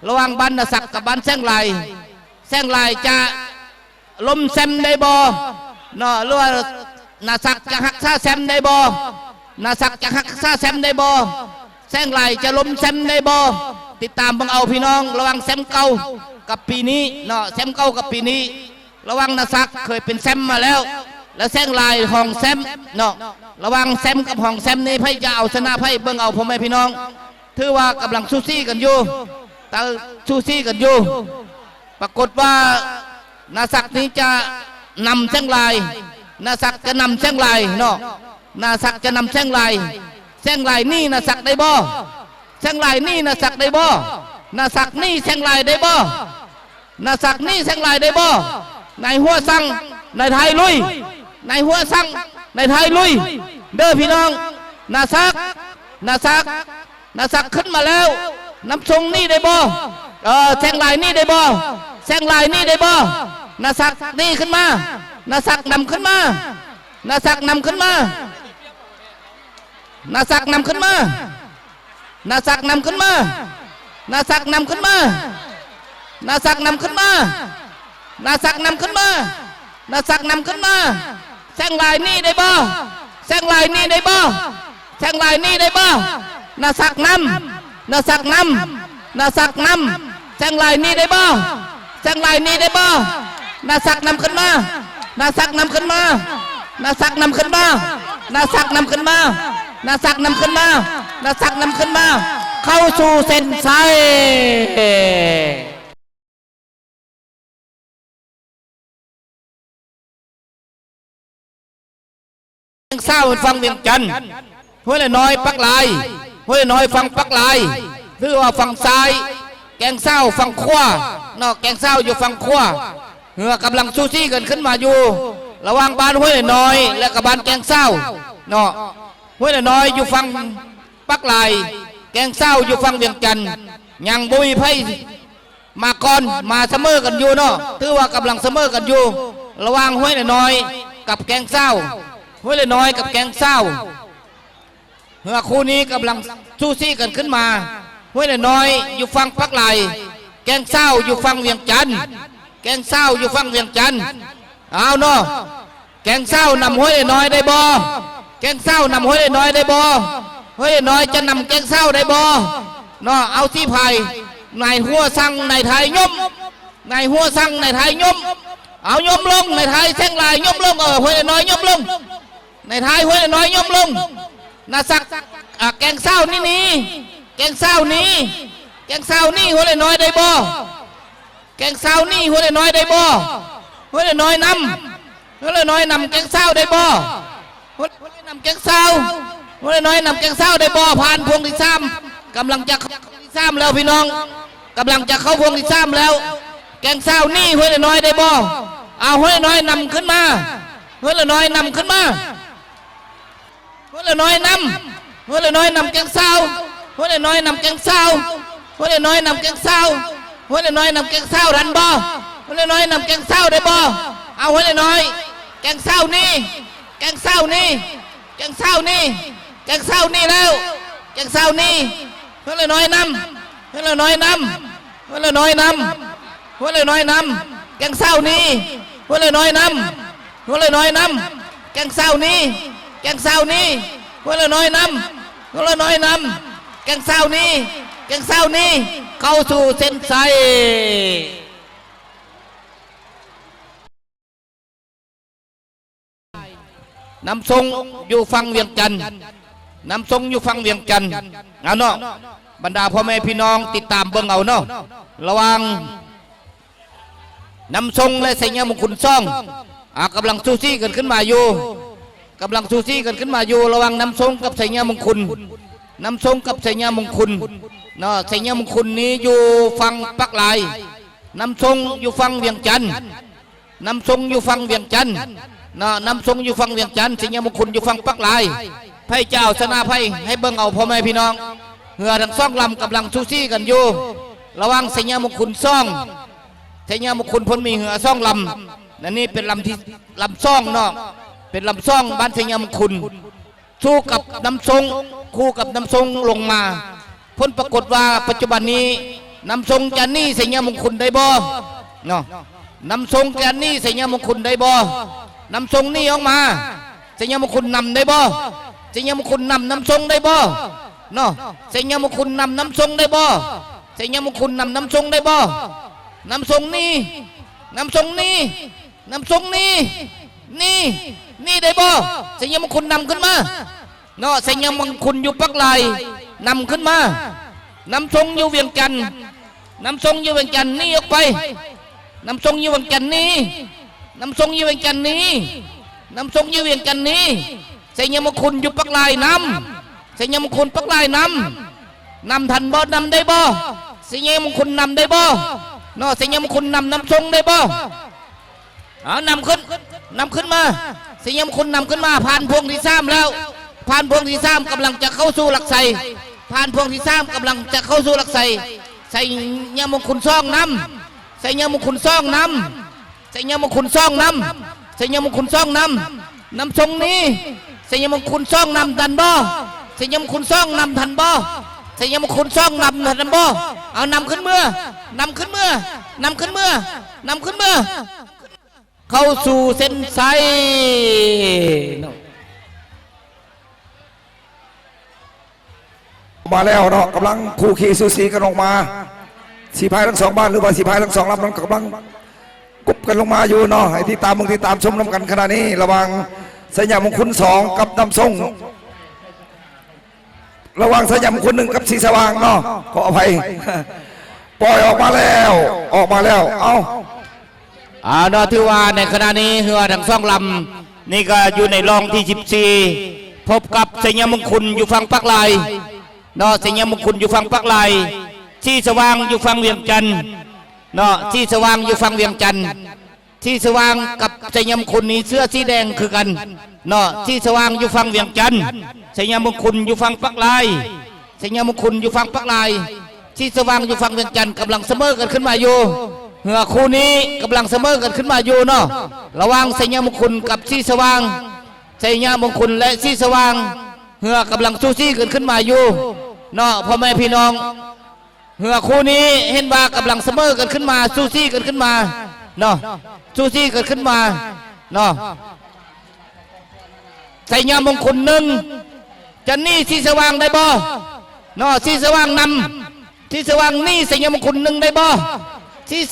ระหว่างบ้านนาซักกับบ้านแซงลายแซงลายจะล้มแซมได้บ่เนาะหรือว่านาซักจะหักซาแซมได้บ่นาซักจะหักซาแซมได้บ่แซงลายจะล้มแซมได้บ่ติดตามบังเอาพี่น้องระหว่างแซมเก่ากับปีนี้เนาะแซมเก่ากับปีนี้ระหว่างนาซักเคยเป็นแซมมาแล้วแล้วแซงลายห้องแซมเนาะระวังแซมกับห้องแซมนี่ไพ่จะเอาชนะไพ่เบิ่งเอาพ่อแม่พี่น้องถือว่ากำลังซูซี่กันอยู่แต่ซูซี่กันอยู่ปรากฏว่านาซักนี้จะนำแซงลายนาซักจะนำแซงลายเนาะนาซักจะนำแซงลายนี่นาซักได้บ่แซงลายนี่นาซักได้บ่ นาสักนี่แสงลายได้บ่นาสักนี่แสงลายได้บ่นายหัวสั่งนายไทยลุยนายหัวสั่งนายไทยลุยเด้อพี่น้องนาสักนาสักนาสักขึ้นมาแล้วน้ำทรงนี่ได้บ่แสงลายนี่ได้บ่แสงลายนี่ได้บ่นาสักนี่ขึ้นมานาสักนำขึ้นมานาสักนำขึ้นมานาสักนำขึ้นมานาสักนำขึ้นมานาสักนำขึ้นมานาสักนำขึ้นมานาสักนำขึ้นมานาสักนำขึ้นมาแสงลายนี่ได้บ่แสงลายนี่ได้บ่แสงลายนี่ได้บ่นาสักนำนาสักนำนาสักนำแสงลายนี่ได้บ่แสงลายนี่ได้บ่นาสักนำขึ้นมานาสักนำขึ้นมานาสักนำขึ้นมานาสักนำขึ้นมานาสักนำขึ้นมานาสักนำขึ้นมาเข้าสู่เส้นชัยเศร้าฟังเวียงจันทร์ห้วยน้อยปักลายห้วยน้อยฟังปักลายหรือว่าฝั่งซ้ายแกงเศร้าฝั่งขวานอกแกงเศร้าอยู่ฝั่งขวาเหือกำลังสู้ซี่กันขึ้นมาอยู่ระหว่างบ้านห้วยน้อยและกับบ้านแกงเศร้าเนาะห้วยน้อยอยู่ฝั่งปักลายแกงเศร้าอยู่ฝั่งเวียงจันทร์ยังบุยไพ่มาก่อนมาเสมอกันอยู่เนาะถือว่ากำลังเสมอกันอยู่ระหว่างห้วยน้อยกับแกงเศร้าห้วยน้อยกับแกงเศร้าเหือคู่นี้กำลังสู้ซี่กันขึ้นมาห้วยน้อยอยู่ฝั่งปักลายแกงเศร้าอยู่ฝั่งเวียงจันทร์แกงเศร้าอยู่ฝั่งเวียงจันทร์เอาเนาะแกงเศร้านำห้วยน้อยได้บ่แกงเศร้านำห้วยน้อยได้บ่ห้วยน้อยจะนำแกงเศร้าได้บ่เนาะเอาที่ไผ่นายหัวสั่งนายไทยย่อมนายหัวสั่งนายไทยย่อมเอาย่อมลงนายไทยแท่งลายย่อมลงห้วยน้อยย่อมลงนายไทยห้วยน้อยย่อมลงนาสักแกงเศร้านี่แกงเศร้านี่แกงเศร้านี่หัวน้อยได้บ่แกงเศร้านี่หัวน้อยได้บ่หัวน้อยนำหัวน้อยนำแกงเศร้าได้บ่หัวนำแกงเศร้าหัวน้อยนำแกงเศร้าได้บ่ผ่านพวงที่สามกำลังจะเข้าพวงที่สามแล้วพี่น้องกำลังจะเข้าพวงที่สามแล้วแกงเศร้านี่หัวน้อยได้บ่เอาหัวน้อยนำขึ้นมาหัวน้อยนำขึ้นมาหัวน้อยนำหัวน้อยนำแกงเศร้าหัวน้อยนำแกงเศร้าหัวน้อยนำแกงเศร้าหัวน้อยนำแกงเศร้ารันบ่หัวน้อยนำแกงเศร้าได้บ่เอาหัวน้อยแกงเศร้านี่แกงเศร้านี่แกงเศร้านี่แกงเศร้านี่แล้วแกงเศร้านี่หัวน้อยนำหัวน้อยนำหัวน้อยนำหัวน้อยนำแกงเศร้านี่หัวน้อยนำหัวน้อยนำแกงเศร้านี่แกงเศร้านี่หัวน้อยนำหัวน้อยนำแกงเศร้านี่แกงเศร้านี่เข้าสู่เส้นชัยนำทรงอยู่ฝั่งเวียงจันทร์นำทรงอยู่ฝั่งเวียงจันทร์เอาเนาะบรรดาพ่อแม่พี่น้องติดตามเบิ่งเอาเนาะระวังนำทรงและเสญมงคลซ่องกำลังสู้ซี่กันขึ้นมาอยู่กำลังสู้ซี่กันขึ้นมาอยู่ระวังนำทรงกับเสญมงคลนำทรงกับเสญมงคลเนาะเสญมงคลนี้อยู่ฝั่งปักลายนำทรงอยู่ฝั่งเวียงจันทร์นำทรงอยู่ฝั่งเวียงจันทร์นำทรงอยู่ฝั่งเวียงจันทร์เสญมงคลอยู่ฝั่งปักลายไพ่เจ้าชนะไพ่ให้เบิ่งเอาพ่อแม่พี่น้องเหือทั้งซ่องลำกำลังสู้ซี่กันอยู่ระวังเสญมงคลซ่องเสญมงคลพ้นมีเหือซ่องลำนั่นนี่เป็นลำที่ลำซ่องเนาะเป็นลำซ่องบ้านเสญมงคลสู้กับน้ำทรงคู่กับน้ำทรงลงมาพ้นปรากฏว่าปัจจุบันนี้น้ำทรงจะนี่เสญมงคลได้บ่เนาะน้ำทรงจะนี่เสญมงคลได้บ่น้ำทรงนี่ออกมาเสญมงคลนำได้บ่เสญมงคลนำน้ำทรงได้บ่เนาะเสญมงคลนำน้ำทรงได้บ่เสญมงคลนำน้ำทรงได้บ่น้ำทรงนี่น้ำทรงนี่น้ำทรงนี่นี่ได้บ่เสญมงคลนำขึ้นมาเนาะเสญมงคลอยู่ปักลายนำขึ้นมาน้ำทรงอยู่เวียงจันทร์น้ำทรงอยู่เวียงจันทร์นี่ออกไปน้ำทรงอยู่เวียงจันทร์นี่น้ำทรงอยู่เวียงจันทร์นี่น้ำทรงอยู่เวียงจันทร์นี่เสญมงคลอยู่ปักลายนำเสญมงคลปักลายนำทันบ่นำได้บ่เ สิเยมงคุณนำได้บ่เนาะสิเยมงคุณนำน้ำทรงได้บ่เอานำขึ้นมาสิเยมงคุณนำขึ้นมาผ่านพวงที่3แล้วผ่านพวงที่3กำลังจะเข้าสู่หลักไสผ่านพวงที่3กำลังจะเข้าสู่หลักไสใส่เยมงคุณซ่องนำใส่เยมงคุณซ่องนำใส่เยมงคุณซ่องนำใส่เยมงคุณซ่องนำน้ำทรงนี้ใส่เยมงคุณซ่องนำทันบ่ใส่เยมงคุณซ่องนำทันบ่ใส่ยมคุณซ่องนำทันบ่เอานำขึ้นเมื่อนำขึ้นเมื่อนำขึ้นเมื่อนำขึ้นเมื่อเข้าสู่เส้นชัยมาแล้วเนาะกำลังคู่ขี่สูสีกันออกมาสีพายทั้ง2บ้านหรือว่าสีพายทั้ง2ลำนั้นกำลังกุบกันลงมาอยู่เนาะให้ที่ตามมึงที่ตามชมน้ำกันขณะนี้ระหว่างสัญญามงคล2กับน้ำทรงระหว่างสัญญามงคล1กับสีสว่างเนาะขออภัยปล่อยออกมาแล้วเอาเนาะถือว่าในขณะนี้เรือทั้ง2ลำนี่ก็อยู่ในรองที่14พบกับสัญญามงคลอยู่ฝั่งปักลายเนาะสัญญามงคลอยู่ฝั่งปักลายที่สว่างอยู่ฝั่งเวียงจันทร์เนาะที่สว่างอยู่ฝั่งเวียงจันทร์ที่สว่างกับสัญญามงคลนี้เสื้อสีแดงคือกันเนาะที่สว่างอยู่ฝั่งเวียงจันทร์สัญญามงคลอยู่ฝั่งปักลายสัญญามงคลอยู่ฝั่งปักลายที่สว่างอยู่ฝั่งเวียงจันทร์กำลังเสมอกันขึ้นมาอยู่เหือคู่นี้กำลังเสมอกันขึ้นมาอยู่เนาะระหว่างสัญญามงคลกับที่สว่างสัญญามงคลและที่สว่างเหือกำลังสู้ซี่กันขึ้นมาอยู่เนาะพ่อแม่พี่น้องเหือคู่นี้เห็นว่ากำลังเสมอกันขึ้นมาสู้ซี่กันขึ้นมาเนาะสู้ซี่กันขึ้นมาเนาะสัญญามงคล1จะนี่ที่สว่างได้บ่เนาะที่สว่างนำที่สว่างนี่สัญญามงคล1ได้บ่ที่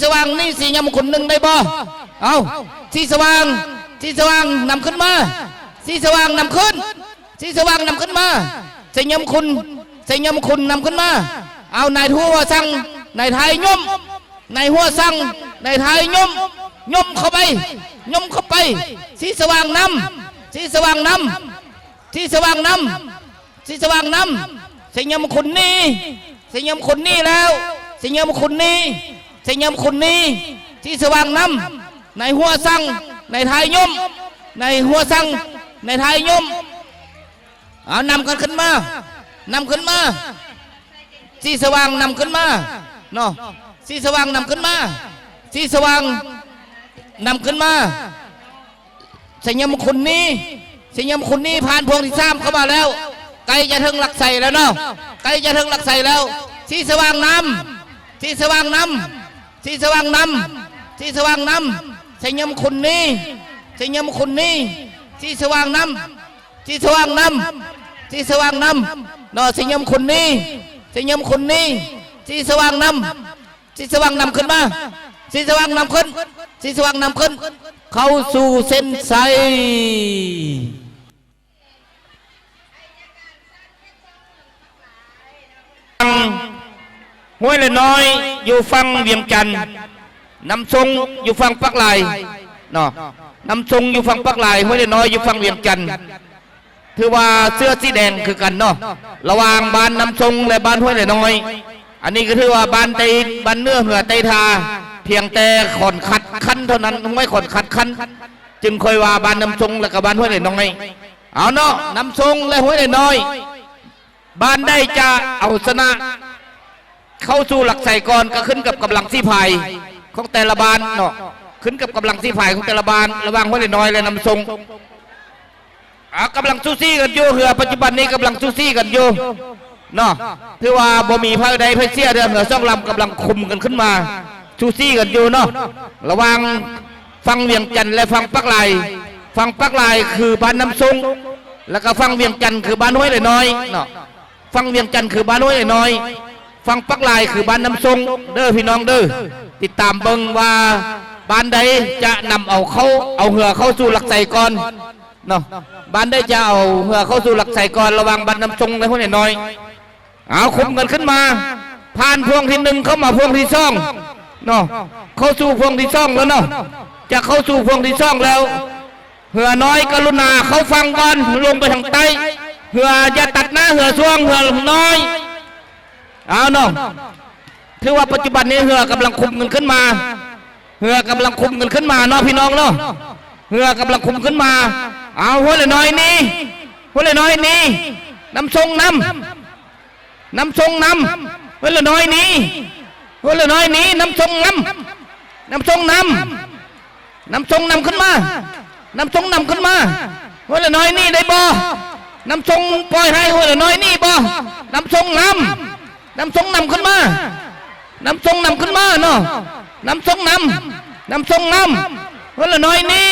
สว่างนี่สัญญามงคล1ได้บ่เอาที่สว่างนำขึ้นมาที่สว่างนำขึ้นที่สว่างนำขึ้นมาสัญญามงคลนำขึ้นมาเอานายหัวสั่งนายไทยย่มนายหัวสั่งนายไทยย่มเข้าไปที่สว่างนำที่สว่างนำที่สว่างนำที่สว่างนำสัญญามงคลนี้สัญญามงคลนี้แล้วสัญญามงคลนี้สัญญามงคลนี้ที่สว่างนำนายหัวสั่งนายไทยย่มนายหัวสั่งนายไทยย่มเอานำกันขึ้นมานำขึ้นมาที่สว่างนำขึ้นมาเนาะที่สว่างนำขึ้นมาที่สว่างนำขึ้นมาสัญญามงคลนี้สัญญามงคลนี้ผ่านพวงที่3เข้ามาแล้วใกล้จะถึงหลักไสแล้วเนาะใกล้จะถึงหลักไสแล้วที่สว่างนำที่สว่างนำที่สว่างนำที่สว่างนำสัญญามงคลนี้สัญญามงคลนี้ที่สว่างนำที่สว่างนำที่สว่างนำเนาะสัญญามงคลนี้สัญญามงคลนี้ที่สว่างนำที่สว่างนำขึ้นมาที่สว่างนำขึ้นที่สว่างนำขึ้นเข้าสู่เส้นชัยห้วยละน้อยอยู่ฝั่งเวียงจันทร์น้ำทรงอยู่ฝั่งปักลายเนาะน้ำทรงอยู่ฝั่งปักลายห้วยละน้อยอยู่ฝั่งเวียงจันทร์ถือว่าเสื้อสีแดงคือกันเนาะระหว่างบ้านน้ำทรงและบ้านห้วยละน้อยอันนี้ก็ถือว่าบ้านเตยบ้านเนื้อเหือเตยทาเพียงแต่ขอนขัดคันเท่านั้นไม่ขอนขัดคันจึงค่อยว่าบ้านน้ำทรงและกับบ้านห้วยละน้อยเอาเนาะน้ำทรงและห้วยละน้อยบ้านได้จะเอาชนะเข้าสู่หลักไสก่อนก็ขึ้นกับกำลังสีพายของแต่ละบ้านเนาะขึ้นกับกำลังสีพายของแต่ละบ้านระหว่างห้วยละน้อยและน้ำทรงกำลังสู้ซี่กันอยู่เหือปัจจุบันนี้กำลังสู้ซี่กันอยู่เนาะถือว่าบ่มีภาคใดภาคเสียเดือเหือซ่องลำกำลังคุมกันขึ้นมาสู้ซี่กันอยู่เนาะระหว่างฟังเวียงจันทร์และฟังปักลายฟังปักลายคือบ้านน้ำทรงแล้วก็ฟังเวียงจันทร์คือบ้านห้วยละน้อยเนาะฟังเวียงจันทร์คือบ้านห้วยละน้อยฟังปักลายคือบ้านน้ำทรงเด้อพี่น้องเด้อติดตามเบิ่งว่าบ้านใดจะนำเอาเหือเข้าสู่หลักไสก่อนเนาะบ้านได้จะเอาเหือเข้าสู่หลักไสก่อนระวังบ้านน้ำทรงและห้วยละน้อยเอาคุมกันขึ้นมาผ่านพวงที่1เข้ามาพวงที่2เนาะเข้าสู่พวงที่2แล้วเนาะจะเข้าสู่พวงที่2แล้วเหือน้อยกรุณาเขาฟังก่อนลงไปทางใต้เหืออย่าตัดหน้าเหือช่วงเหือน้อย เอาเนาะถือว่าปัจจุบันนี้เหือกำลังคุมกันขึ้นมาเหือกำลังคุมกันขึ้นมาเนาะพี่น้องเนาะเหือกำลังคุมขึ้นมาเอาหัวละน้อยนี่หัวละน้อยนี่น้ำทรงน้ำทรงน้ำหัวละน้อยนี่หัวละน้อยนี่น้ำทรงน้ำทรงน้ำขึ้นมาน้ำทรงน้ำขึ้นมาหัวละน้อยนี่ได้บ่น้ำทรงปล่อยให้หัวละน้อยนี่บ่น้ำทรงน้ำขึ้นมาน้ำทรงน้ำขึ้นมาเนาะน้ำทรงน้ำหัวละน้อยนี่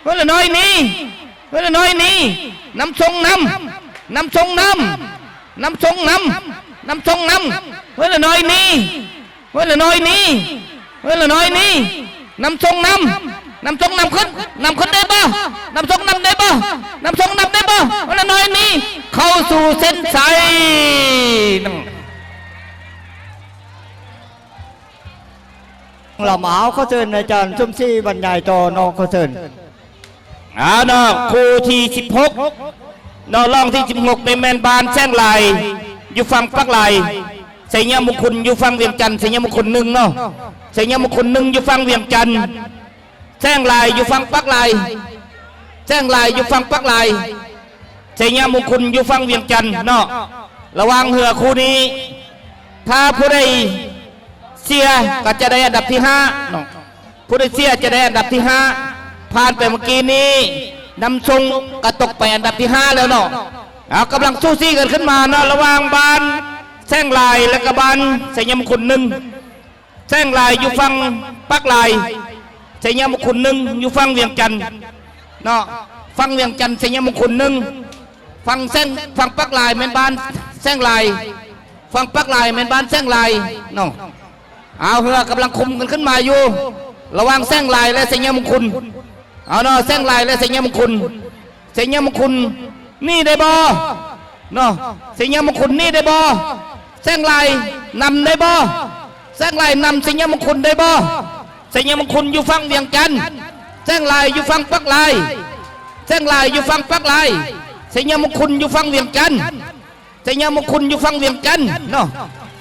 หัวละน้อยนี่หัวละน้อยนี่น้ำทรงน้ำทรงน้ำหัวละน้อยนี่หัวละน้อยนี่หัวละน้อยนี่น้ำทรงน้ำขึ้นได้บ่น้ำทรงน้ำได้บ่น้ำทรงน้ำได้บ่หัวละน้อยนี่เข้าสู่เส้นชัยเราหมาเขาเชิญอาจารย์ชุ่มซี่บรรยายต่อนอกเขาเชิญ เนาะคู่ที่16เนาะรองที่16ในแมนบานแซงไหลอยู่ฝั่งปักไหลใส่ยามงคลอยู่ฝั่งเวียงจันทร์ใส่ยามงคล1เนาะใส่ยามงคล1อยู่ฝั่งเวียงจันทร์แซงไหลอยู่ฝั่งปักไหลแซงไหลอยู่ฝั่งปักไหลใส่ยามงคลอยู่ฝั่งเวียงจันทร์เนาะระวังเหือคู่นี้ถ้าผู้ใดเสียก็จะได้อันดับที่5เนาะผู้ใดเสียจะได้อันดับที่5ผ่านไปเมื่อกี้นี้นำทรงก็ตกไปอันดับที่5แล้วเนาะกำลังสู้ซี่กันขึ้นมาเนาะระหว่างบานแซงลายและกบานใส่ยามงคล1แซงลายอยู่ฝั่งปักลายใส่ยามงคล1อยู่ฝั่งเวียงจันทร์เนาะฝั่งเวียงจันทร์ใส่ยามงคล1ฝั่งปักลายแม่นบานแซงลายฝั่งปักลายแม่นบานแซงลายเนาะเอาเหือกำลังคุมกันขึ้นมาอยู่ระหว่างแซงลายและใส่ยามงคลเอาเนาะแซงลายและใส่ยามงคลใส่ยามงคลนี่ได้บ่เนาะใส่ยามงคลนี่ได้บ่แซงลายนำได้บ่แซงลายนำใส่ยามงคลได้บ่ใส่ยามงคลอยู่ฝั่งเวียงจันทร์แซงลายอยู่ฝั่งปักลายแซงลายอยู่ฝั่งปักลายใส่ยามงคลอยู่ฝั่งเวียงจันทร์ใส่ยามงคลอยู่ฝั่งเวียงจันทร์เนาะ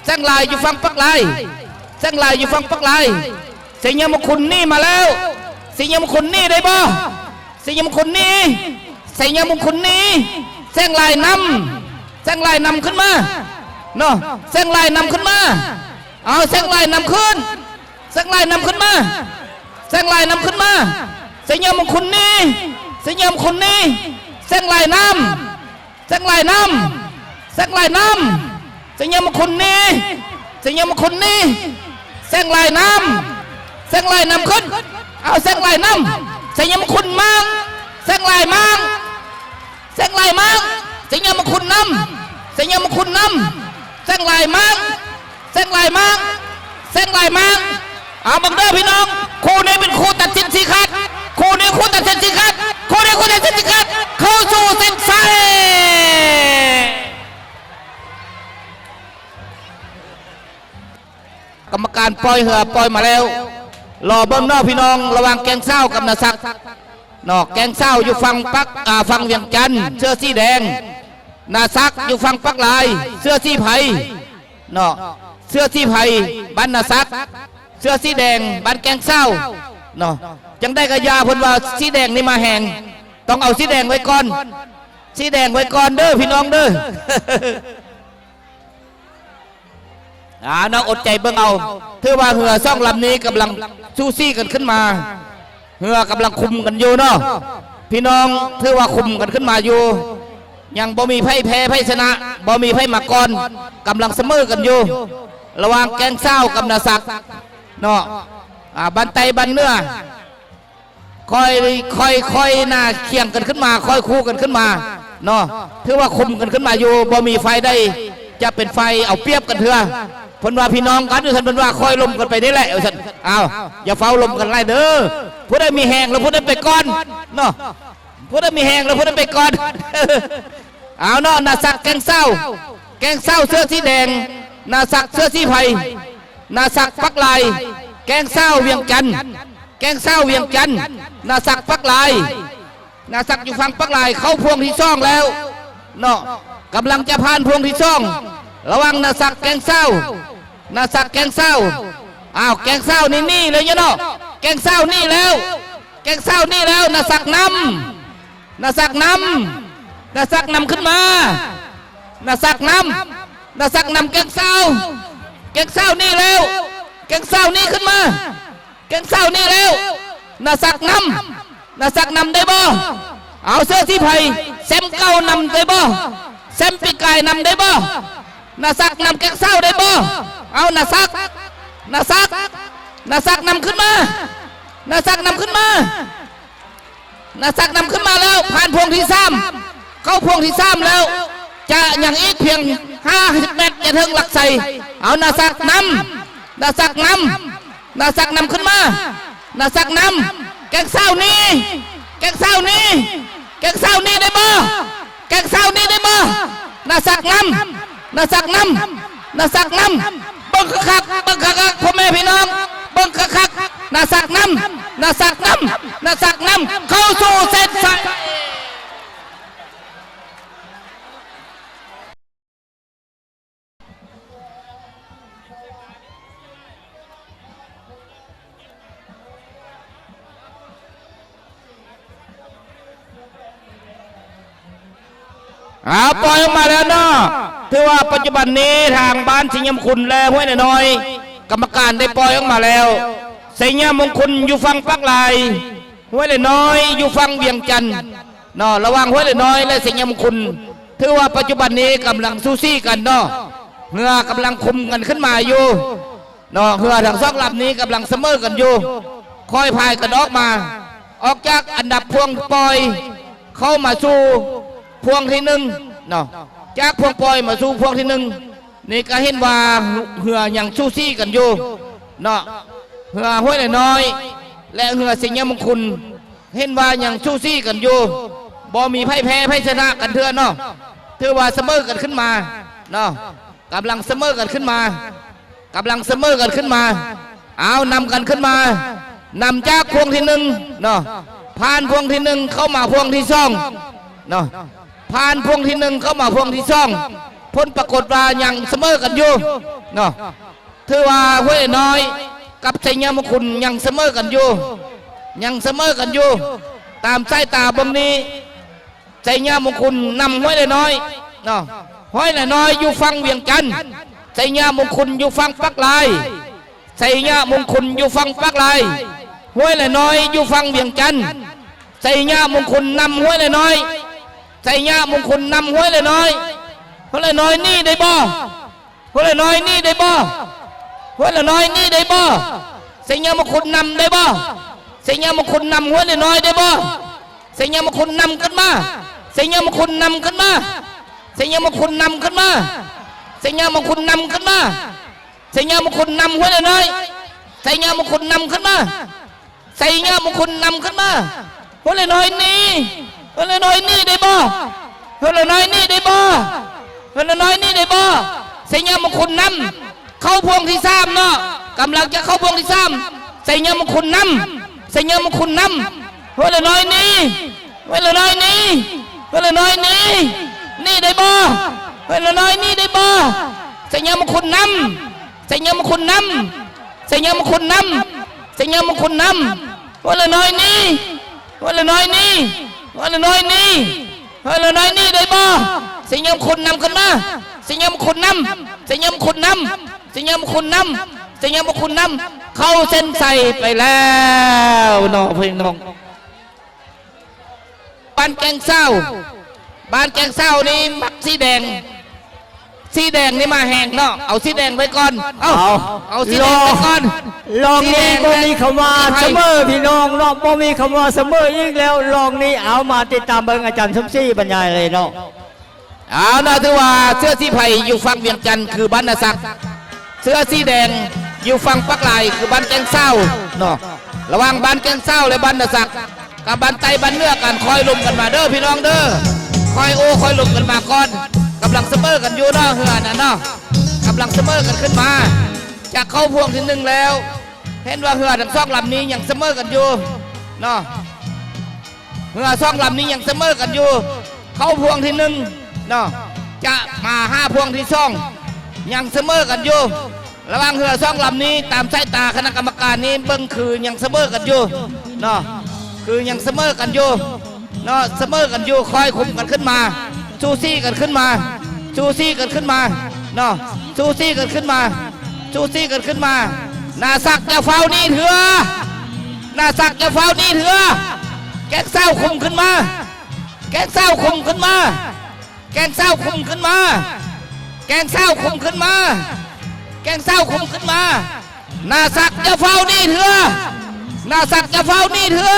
แซงลายอยู่ฝั่งปักลายแซงลายอยู่ฝั่งปักลายใส่ยามงคลนี่มาแล้วใส่ยามงคลนี่ได้บ่ใส่ยามงคลนี่ใส่ยามงคลนี่แซงลายนำขึ้นมาเนาะแซงลายนำขึ้นมาเอาแซงลายนำขึ้นแซงลายนำขึ้นมาแซงลายนำขึ้นมาใส่ยามงคลนี่ใส่ยามงคลนี่แซงลายนำแซงลายนำแซงลายนำใส่ยามงคลนี่ใส่ยามงคลนี่แซงลายนำแซงลายนำขึ้นเอาแซงลายนำใส่ยามงคลมั่งแซงลายมั่งแซงลายมั่งใส่ยามงคลนำใส่ยามงคลนำแซงลายมั่งแซงลายมั่งแซงลายมั่งเอาบังเด้อพี่น้องคู่นี้เป็นคู่ตัดสินชี้ขาดคู่นี้คู่ตัดสินชี้ขาดคู่นี้คู่ตัดสินชี้ขาดเข้าสู่เส้นชัยกรรมการปล่อยเหือปล่อยมาแล้วรอเบิ้งนอกพี่น้องระวังแกงเศร้ากับนาศักดิ์นอกแกงเศร้าอยู่ฝั่งฝั่งเวียงจันทร์เสื้อสีแดงนาศักดิ์อยู่ฝั่งปักลายเสื้อสีไผ่นอกเสื้อสีไผ่บ้านนาศักดิ์เสื้อสีแดงบ้านแกงเศร้าเนาะจังได้กระยาเพิ่นว่าสีแดงนี่มาแหงต้องเอาสีแดงไว้ก่อนสีแดงไว้ก่อนเด้อพี่น้องเด้อ น้องอดใจเบิ่งเอาถือว่าเหือซ่องลำนี้กำลังสู้ซี่กันขึ้นมาเหือกำลังคุมกันอยู่เนาะพี่น้องถือว่าคุมกันขึ้นมาอยู่ยังบ่มีไพ่แพ้ไพ่ชนะบ่มีไพ่มาก่อนกำลังเสมอกันอยู่ระหว่างแกงเศร้ากับนาศักดิ์เนาะบันไตบันเนื้อค่อยหน้าเคียงกันขึ้นมาค่อยคู่กันขึ้นมาเนาะถือว่าคุมกันขึ้นมาอยู่บ่มีไฟได้จะเป็นไฟเอาเปรียบกันเถอะพนว่าพี่น้องกันอยู่ท่านพนว่าคอยลมกันไปนี่แหละท่านเอาอย่าเฝ้าลมกันไรเด้อผู้ใดมีแหงแล้วผู้ใดไปก่อนเนาะผู้ใดมีแหงแล้วผู้ใดไปก่อนเอาเนาะนาศักดิ์แกงเศร้าเสื้อสีแดงนาศักดิ์เสื้อสีไผ่นาศักดิ์ปักลายแกงเศร้าเวียงจันทร์นาศักดิ์ปักลายนาศักดิ์อยู่ฝั่งปักลายเข้าพวงที่ซ่องแล้วเนาะกำลังจะผ่านพวงที่ซ่อง ระวังนาศักแกงเศร้านาศักแกงเศร้าอ้าวแกงเศร้านี่เลยเนาะแกงเศร้านี่แล้วแกงเศร้านี่แล้วนาศักนำนาศักนำนาศักนำขึ้นมานาศักนำนาศักนำแกงเศร้านี่แล้วแกงเศร้านี่ขึ้นมาแกงเศร้านี่แล้วนาศักนำนาศักนำได้บ่เอาเสื้อสีไผ่แซมเก้านำได้บ่แซมปีกายนำได้บ่นาศักนำแกงเศร้าได้บ่เอานาศักนำขึ้นมานาศักนำขึ้นมานาศักนำขึ้นมาแล้วผ่านพวงที่3เข้าพวงที่3แล้วจะอย่างอีกเพียง50 เมตรจะถึงหลักใส่เอานาศักนำนาศักนำขึ้นมานาศักนำแกงเศร้านี่แกงเศร้านี่แกงเศร้านี่ได้บ่แกงเศร้านี่ได้บ่นาศักนำนาศักนำนาศักนำบังคักพ่อแม่พี่น้องบังคักนาศักนำนาศักนำนาศักนำเข้าสู่เส้นชัยปล่อยออกมาแล้วเนาะถือว่าปัจจุบันนี้ทางบ้านสิงห์มงคลและห้วยน้อยกรรมการได้ปล่อยออกมาแล้วสิงห์มงคลอยู่ฝั่งปักลายห้วยน้อยอยู่ฝั่งเวียงจันทร์เนาะระหว่างห้วยน้อยและสิงห์มงคลถือว่าปัจจุบันนี้กำลังสู้ซี่กันเนาะเรือกำลังคุมกันขึ้นมาอยู่เนาะเรือทั้งสองลำนี้กำลังเสมอกันอยู่คอยพายกันออกจากอันดับพวงปล่อยเข้ามาสู่พวงที่1เนาะจากพวงปล่อยมาสู่พวงที่1นี่ก็เห็นว่าเหืออย่างสู้ซี่กันอยู่เนาะเหือห้วยน้อยและเหือสิงห์มงคลเห็นว่าอย่างสู้ซี่กันอยู่บ่มีไพ่แพ้ไพ่ชนะกันเถื่อนเนาะถือว่าเสมอกันขึ้นมาเนาะกำลังเสมอกันขึ้นมากำลังเสมอกันขึ้นมาเอานำกันขึ้นมานำจากพวงที่1เนาะผ่านพวงที่1เข้ามาพวงที่2เนาะผ่านพวงที่1เข้ามาพวงที่2ผลปรากฏว่ายังเสมอกันอยู่เนาะถือว่าห้วยน้อยกับสิงห์มงคลยังเสมอกันอยู่ตามสายตาบางนี้สิงห์มงคลนำห้วยน้อยเนาะห้วยน้อยอยู่ฝั่งเวียงจันทร์สิงห์มงคลอยู่ฝั่งปักลายสิงห์มงคลอยู่ฝั่งปักลายห้วยน้อยอยู่ฝั่งเวียงจันทร์สิงห์มงคลนำห้วยน้อยใส่ยามงคลนำห้วยเลยน้อยห้วยเลยน้อยนี่ได้บ่ห้วยเลยน้อยนี่ได้บ่ห้วยเลยน้อยนี่ได้บ่ใส่ยามงคลนำได้บ่ใส่ยามงคลนำห้วยเลยน้อยได้บ่ใส่ยามงคลนำขึ้นมาใส่ยามงคลนำขึ้นมาใส่ยามงคลนำขึ้นมาใส่ยามงคลนำขึ้นมาใส่ยามงคลนำห้วยเลยน้อยใส่ยามงคลนำขึ้นมาใส่ยามงคลนำขึ้นมาห้วยเลยน้อยนี่เฮลน้อยนี่ได้บ่เฮลน้อยนี่ได้บ่เฮลน้อยนี่ได้บ่สิงห์มงคลนำเข้าพวงที่3เนาะกำลังจะเข้าพวงที่3สิงห์มงคลนำสิงห์มงคลนำเฮลน้อยนี่เฮลน้อยนี่เฮลน้อยนี่นี่ได้บ่เฮลน้อยนี่ได้บ่สิงห์มงคลนำสิงห์มงคลนำสิงห์มงคลนำสิงห์มงคลนำเฮลน้อยนี่เฮลน้อยนี่เฮลน้อยนี่เฮลน้อยนี่ได้บ่สิงห์มงคลนำขึ้นมาสิงห์มงคลนำสิงห์มงคลนำสิงห์มงคลนำสิงห์มงคลนำเข้าเส้นใส่ไปแล้วน้องพี่น้องบ้านแกงเศร้านี่มักสีแดงนี่มาแห้งเนาะเอาสีแดงไว้ก่อนเอาสีแดงไว้ก่อนลองนี้บ่มีคำว่าเสมอพี่น้องเนาะบ่มีคำว่าเสมออีกแล้วลองนี้เอามาติดตามเบิ่งอาจารย์สมศรีบรรยายเลยเนาะเอานะถือว่าเสื้อสีไผ่อยู่ฝั่งเวียงจันทร์คือบ้านนาศักเสื้อสีแดงอยู่ฝั่งปักลายคือบ้านแกงเศร้าเนาะระหว่างบ้านแกงเศร้าและบ้านนาศักกับบ้านไตบ้านเนื้อกันคอยลุมกันมาเด้อพี่น้องเด้อคอยลุมกันมาก่อนกำลังเสมอกันอยู่เนาะเฮือน่ะเนาะกำลังเสมอกันขึ้นมาจากเข้าพวงที่1แล้วเห็นว่าเฮือทั้งสองลำนี้ยังเสมอกันอยู่เนาะเฮือสองลำนี้ยังเสมอกันอยู่เข้าพวงที่1เนาะจะมา5พวงที่2 ยังเสมอกันอยู่ระหว่างเรือสองลำนี้ตามสายตาคณะกรรมการนี้เบิ่งคือยังเสมอกันอยู่เนาะคือยังเสมอกันอยู่เนาะเสมอกันอยู่คอยคุมกันขึ้นมาซูซี่กันขึ้นมาซูซี่กันขึ้นมาเนาะซูซี่กันขึ้นมาซูซี่กันขึ้นมานาศักจะเฝ้านี่เถื่อนาศักจะเฝ้านี่เถื่อแกงเศร้าคุมขึ้นมาแกงเศร้าคุมขึ้นมาแกงเศร้าคุมขึ้นมาแกงเศร้าคุมขึ้นมาแกงเศร้าคุมขึ้นมานาศักจะเฝ้านี่เถื่อนาศักจะเฝ้านี่เถื่อ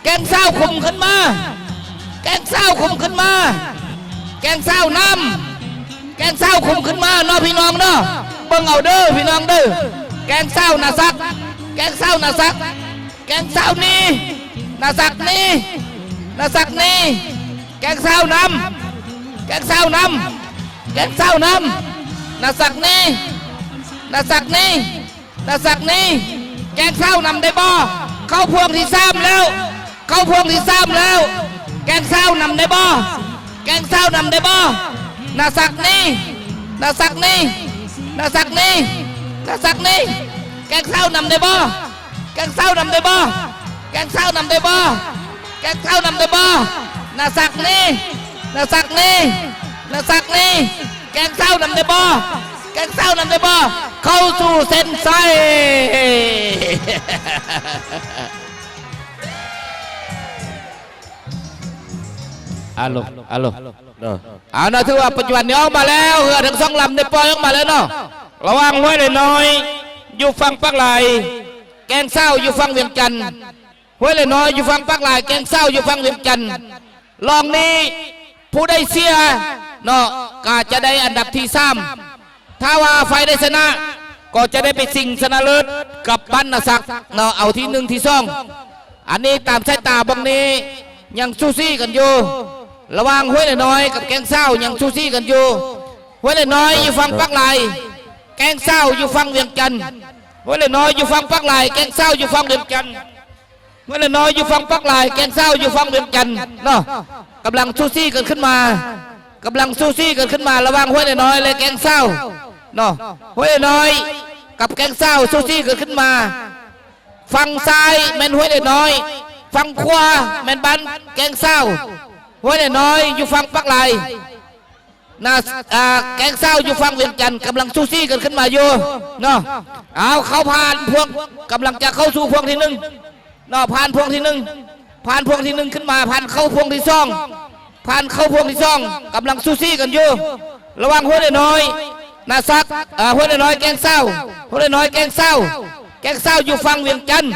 แกงเศร้าคุมขึ้นมาแกงเศร้าคุมขึ้นมาแกงเศร้านำแกงเศร้าคุมขึ้นมาเนาะพี่น้องเนาะเบิ่งเอาเด้อพี่น้องเด้อแกงเศร้านาศักแกงเศร้านาศักแกงเศร้านี่นาศักนี่นาศักนี่แกงเศร้านำแกงเศร้านำแกงเศร้านำนาศักนี่นาศักนี่นาศักนี่แกงเศร้านำได้บ่เข้าพวงที่3แล้วเข้าพวงที่3แล้วแกงเศร้านำได้บ่แกงเศร้านำได้บ่นาศักนี่นาศักนี่นาศักนี่นาศักนี่แกงเศร้านำได้บ่แกงเศร้านำได้บ่แกงเศร้านำได้บ่แกงเศร้านำได้บ่นาศักนี่นาศักนี่นาศักนี่แกงเศร้านำได้บ่แกงเศร้านำได้บ่เข้าสู่เส้นชัยอาลเอานะถือว่าปัจจุบันนี้ออกมาแล้วเรือทั้ง2ลำได้ปล่อยออกมาแล้วเนาะระวังไว้เลยน้อยอยู่ฝั่งปักไหลแกงเศร้าอยู่ฝั่งเวียงจันทร์ห้วยเลยน้อยอยู่ฝั่งปักไหลแกงเศร้าอยู่ฝั่งเวียงจันทร์ลองนี้ผู้ได้เสียเนาะก็จะได้อันดับที่3ถ้าว่าไฟได้ชนะก็จะได้ไปชิงชนะเลิศกับบ้านนาศักเนาะเอาที่1ที่2อันนี้ตามสายตาบังนี้ยังซูซี่กันอยู่ระหว่างห้วยเลยน้อยกับแกงเศร้ายังซูซี่กันอยู่ห้วยเลยน้อยอยู่ฝั่งปักไหลแกงเศร้าอยู่ฝั่งเวียงจันทร์ห้วยเลยน้อยอยู่ฝั่งปักไหลแกงเศร้าอยู่ฝั่งเวียงจันทร์ห้วยเลยน้อยอยู่ฝั่งปักไหลแกงเศร้าอยู่ฝั่งเวียงจันทร์เนาะกำลังซูซี่กันขึ้นมากำลังซูซี่กันขึ้นมาระหว่างห้วยเลยน้อยและแกงเศร้าเนาะห้วยเลยน้อยกับแกงเศร้าซูซี่กันขึ้นมาฝั่งซ้ายแม่นห้วยเลยน้อยฝั่งขวาแม่นบันแกงเศร้าห้วยเลยน้อยอยู่ฝั่งปักไหลนะแกงเศร้าอยู่ฝั่งเวียงจันทร์กำลังซูซี่กันขึ้นมาอยู่เนาะเอาเขาผ่านพวงกำลังจะเข้าสู่พวงที่1เนาะผ่านพวงที่1ผ่านพวงที่1ขึ้นมาผ่านเข้าพวงที่2ผ่านเข้าพวงที่2กำลังซูซี่กันอยู่ระวังห้วยเลยน้อยนาศักห้วยเลยน้อยแกงเศร้าห้วยเลยน้อยแกงเศร้าแกงเศร้าอยู่ฝั่งเวียงจันทร์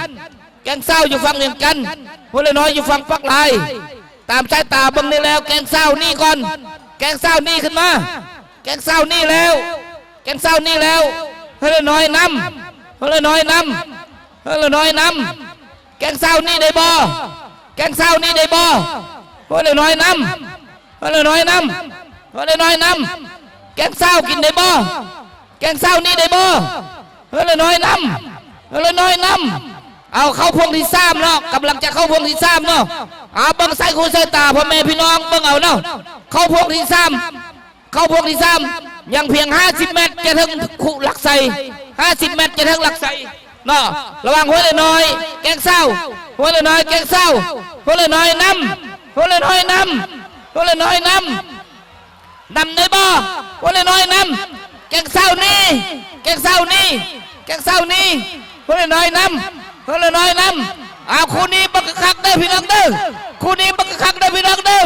แกงเศร้าอยู่ฝั่งเวียงจันทร์ห้วยเลยน้อยอยู่ฝั่งปักไหลตามสายตาบังนี่แล้วแกงเศร้านี่ก่อนแกงเศร้านี่ขึ้นมาแกงเศร้านี่แล้วแกงเศร้านี่แล้วเฮ้ยน้อยนำเฮ้ยน้อยนำเฮ้ยน้อยนำแกงเศร้านี่ได้บ่แกงเศร้านี่ได้บ่เฮ้ยน้อยนำเฮ้ยน้อยนำเฮ้ยน้อยนำแกงเศร้ากินได้บ่แกงเศร้านี่ได้บ่เฮ้ยน้อยนำเฮ้ยน้อยนำเอาเข้าพวงที่3เนาะกำลังจะเข้าพวงที่3เนาะเอาเบิ่งใส่คูใส่ตาพ่อแม่พี่น้องเบิ่งเอาเนาะเข้าพวงที่3เข้าพวงที่3ยังเพียง50 เมตรจะถึงขุหลักไส่50 เมตรจะถึงหลักไส่เนาะระวังหัวเลยน้อยแกงเศร้าหัวเลยน้อยแกงเศร้าหัวเลยน้อยนำหัวเลยน้อยนำหัวเลยน้อยนำได้บ่หัวเลยน้อยนำแกงเศร้านี่แกงเศร้านี่แกงเศร้านี่หัวเลยน้อยนำหัวเลยน้อยนำเอาคู่นี้บักคักเด้อพี่น้องเด้อคู่นี้บักคักเด้อพี่น้องเด้อ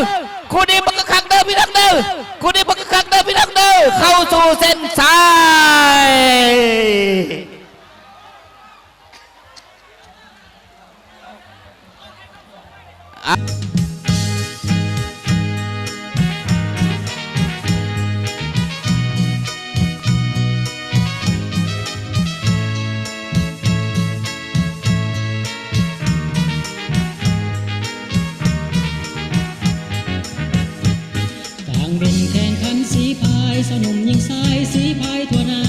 คู่นี้บักคักเด้อพี่น้องเด้อคู่นี้บักคักเด้อพี่น้องเด้อเข้าสู่เส้นชัยเป็นแข่งขันสีพายสนุมยิงสายสีพายทั่วนา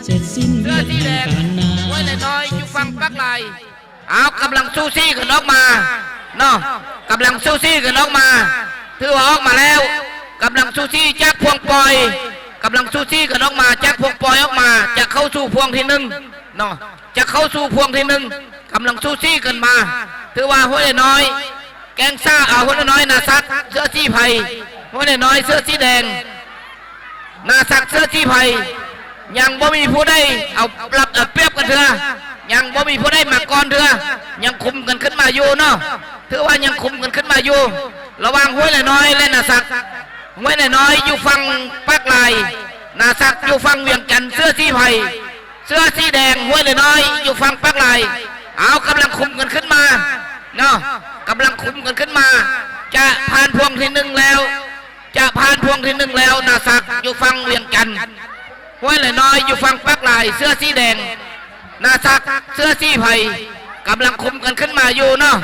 เสร็จสิ้นเวียนการนาห้วยเลยน้อยอยู่ฝั่งปักไหลเอากำลังซูซี่กันออกมาเนาะกำลังซูซี่กันออกมาถือว่าออกมาแล้วกำลังซูซี่จากพวงปล่อย กำลังสู้ซี่กันออกมาจากพวงปล่อยออกมาจะเข้าสู่พวงที่หนึ่งเนาะจะเข้าสู่พวงที่หนึ่งกำลังสู้ซี่กันมาถือว่าหัวน้อยแกงซ่าเอาหัวน้อยนาซักเสื้อสีไผ่หัวน้อยเสื้อสีแดงนาซักเสื้อสีไผ่ยังบ่มีผู้ใดเอาปรับเปรียบกันเถอะยังบ่มีผู้ใดมาก่อนเถอะยังคุมกันขึ้นมาอยู่เนาะถือว่ายังคุมกันขึ้นมาอยู่ระหว่างหัวน้อยและนาซักหัวน้อยอยู่ฝั่งภาคลายนาซักอยู่ฝั่งเวียงจันทร์เสื้อสีไผ่เสื้อสีแดงหัวน้อยอยู่ฝั่งภาคลายเอากำลังคุมกันขึ้นมาเนาะกำลังคุมกันขึ้นมาจะผ่านพวงที่หนึ่งแล้วจะผ่านพวงที่หนึ่งแล้วนาซักอยู่ฝั่งเวียงจันทร์หัวน้อยอยู่ฝั่งภาคลายเสื้อสีแดงนาซักเสื้อสีไผ่กำลังคุมกันขึ้นมาอยู่เนาะ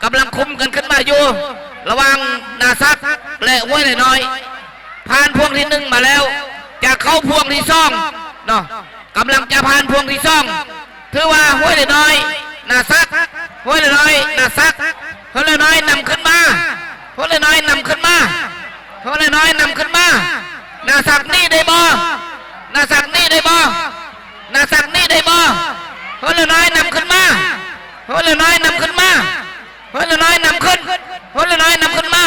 กำลังคุมกันขึ้นมาอยู่ระหว่างนาซักและหัวน้อยผ่านพวงที่หนึ่งมาแล้วจะเข้าพวงที่สองเนาะกำลังจะผ่านพวงที่สองถือว่าหัวน้อยนาซักหัวน้อยนาซักหัวน้อยนำขึ้นมาหัวน้อยนำขึ้นมาหัวน้อยนำขึ้นมานาซักนี่ได้บ่นาซักนี่ได้บ่นาซักนี่ได้บ่หัวน้อยนำขึ้นมาหัวน้อยนำขึ้นมาหัวน้อยนำขึ้นหัวน้อยนำขึ้นมา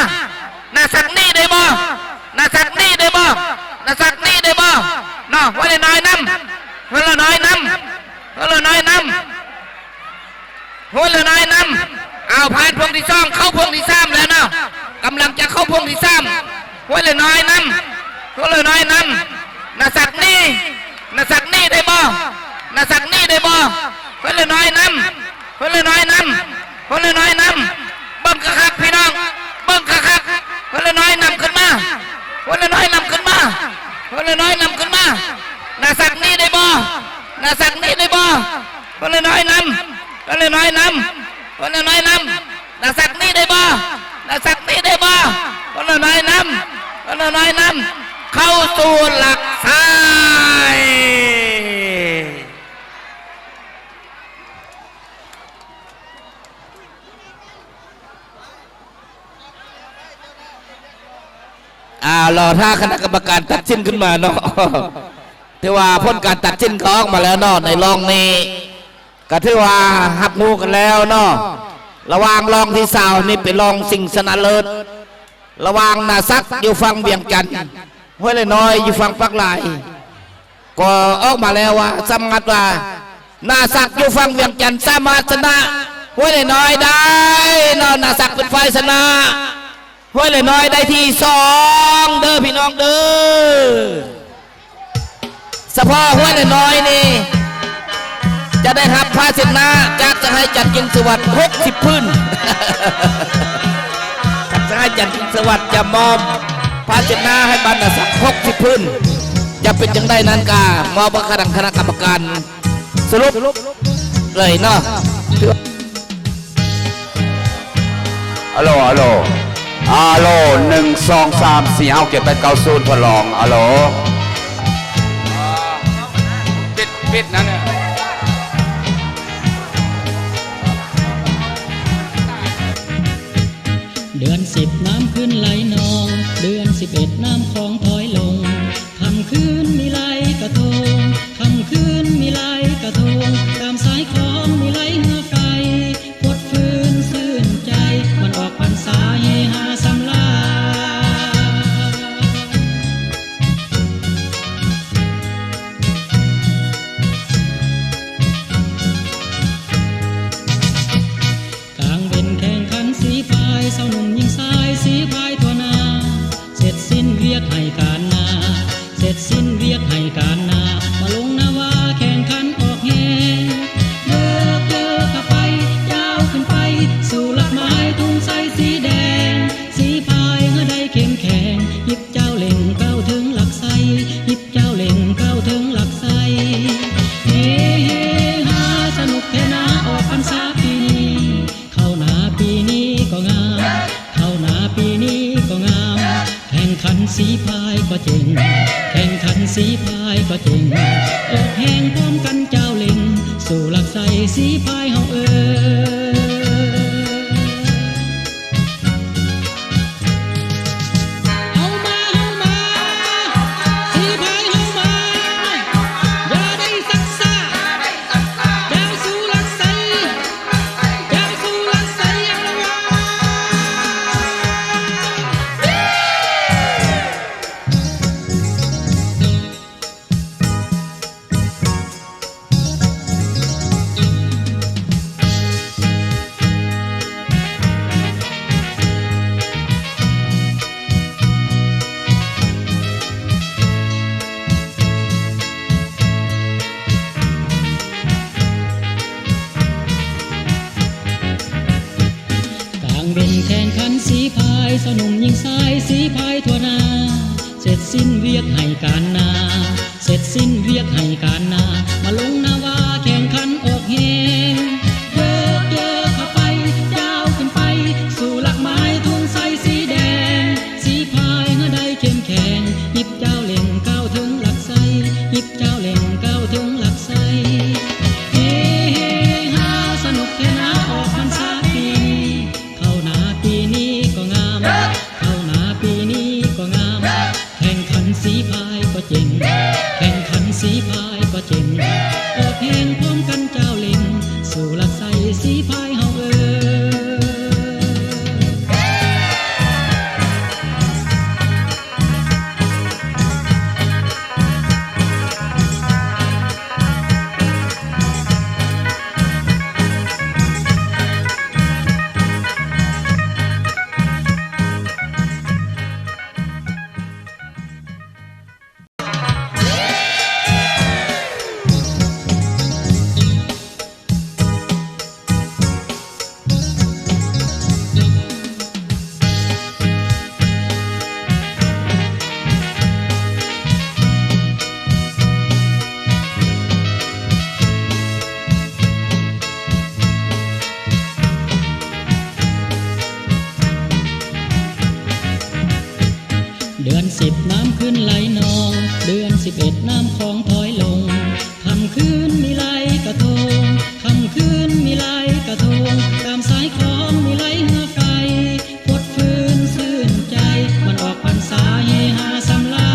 นาซักนี่ได้บ่นาซักนี่ได้บ่นาซักนี่ได้บ่เนาะหัวน้อยนำหัวน้อยนำหัวน้อยนำหัวน้อยนำเอาผ่านพวงที่สองเข้าพวงที่สามแล้วเนาะกำลังจะเข้าพวงที่สามหัวน้อยนำหัวน้อยนำนาซักนี่นาซักนี่ได้บ่นาซักนี่ได้บ่หัวน้อยนำหัวน้อยนำหัวน้อยนำเบิ่งคักพี่น้องเบิ่งคักหัวน้อยนำขึ้นมาหัวน้อยนำขึ้นมาหัวน้อยนำขึ้นมานาซักนี่ได้บ่นาซักนี่ได้บ่หัวน้อยนำหัวน้อยนำหัวน้อยนำนาซักนี่ได้บ่นาซักนี่ได้บ่หัวน้อยนำหัวน้อยนำเข้าสู่หลักซ้ายรอถ้าคณะกรรมการตัดสินขึ้นมาเนาะถือว่าพ้นการตัดสินเขาออกมาแล้วเนาะในรองนี้ก็ถือว่าหักงูกันแล้วเนาะระหว่างรองที่สาวนี่เป็นรองสิงห์ชนะเลิศระหว่างนาซักอยู่ฝั่งเวียงจันทร์ห้วยน้อยอยู่ฝั่งภาคลายก็ออกมาแล้วว่าสำงัดว่านาซักอยู่ฝั่งเวียงจันทร์สามารถชนะห้วยน้อยได้เนาะนาซักเป็นฝ่ายชนะห้วยน้อยได้ที่สองเด้อพี่น้องเด้อเฉพาะห้วยน้อยนี่จะได้รับผ้าเช็ดหน้าจากจะให้จัดกินสวัสดิ์60 พื้นจะให้จัดกินสวัสดิ์จะมอมผ้าเช็ดหน้าให้บรรดาศักดิ์60 พื้นจะเป็นจังได้นั้นกามอบคณะกรรมการสรุปเลยเนาะฮัลโหลฮัลโหล1 2 3 4 5 7 8 9 0ทดลองฮัลโหลปิดนั่นเนี่ยเดือน10น้ำขึ้นไหลนองเดือน11น้ำคลองถอยลงค่ำคืนมีไหลกระทงค่ำคืนมีไหลกระทงตามสายคลองมีไหลเหือไฟพดฟื้นซื่นใจมันออกพรรษาเฮฮาสำลากลางเบ็นแข่งขันสีพายสาวหนุ่มยิงสายสีพายทั่วหน้าเสร็จสิ้นเวียกให้การนาเสร็จสิ้นเวียกให้การนามาลงนาวาแข่งขันออกแห่เลิกขับไปยาวขึ้นไปสู่หลักไม้ทุ่งใสสีแดงสีพายเมื่อใดเข้มแข็งหยิบเจ้าเล่งเข้าถึงหลักไสหยิบเจ้าเล่งเข้าถึงหลักไสเฮเฮฮาสนุกเทนาออกพรรษาปีนี้เข้าหนาปีนี้ก็งามเข้าหนาปีนี้ก็งามแข่งขันสีพายก็เจ๋งแข่งขันสีพายก็เจ๋งออกแห่งพร้อมกันเจ้าเล่งสู่หลักไสสีพายเฮาเอามาสี หนุ่มยิงสายสีพายทั่วนาเสร็จสิ้นเวียกให้การนาเสร็จสิ้นเวียกให้การนามาลงนาวาแข่งขันอกแหงเยอะเข้าไปยาวขึ้นไปสู่หลักไม้ทุ่งใสสีแดงสีพายเมื่อใดเข้มแข็งหยิบเจ้าเล่งก้าวถึงหลักไสหยิบเจ้าเล่งก้าวถึงหลักไสเฮฮาสนุกแค่นาออกพรรษาปีนี้เข้าหนาปีนี้ก็งามเข้าหนาปีนี้ก็งามแข่งขันสีพายก็เจ๋งแข่งขันสีพายก็เจ๋งออกแข่งพร้อมกันเจ้าเล่งสู่หลักไสสีพายเฮาเดือน10น้ำขึ้นไหลนองเดือน11น้ำคลองถอยลงค่ำคืนมีไหลกระทงค่ำคืนมีไหลกระทงตามสายคลองมีไหลเหือไฟพดฟืนซื่นใจมันออกพรรษาเฮฮาสำลา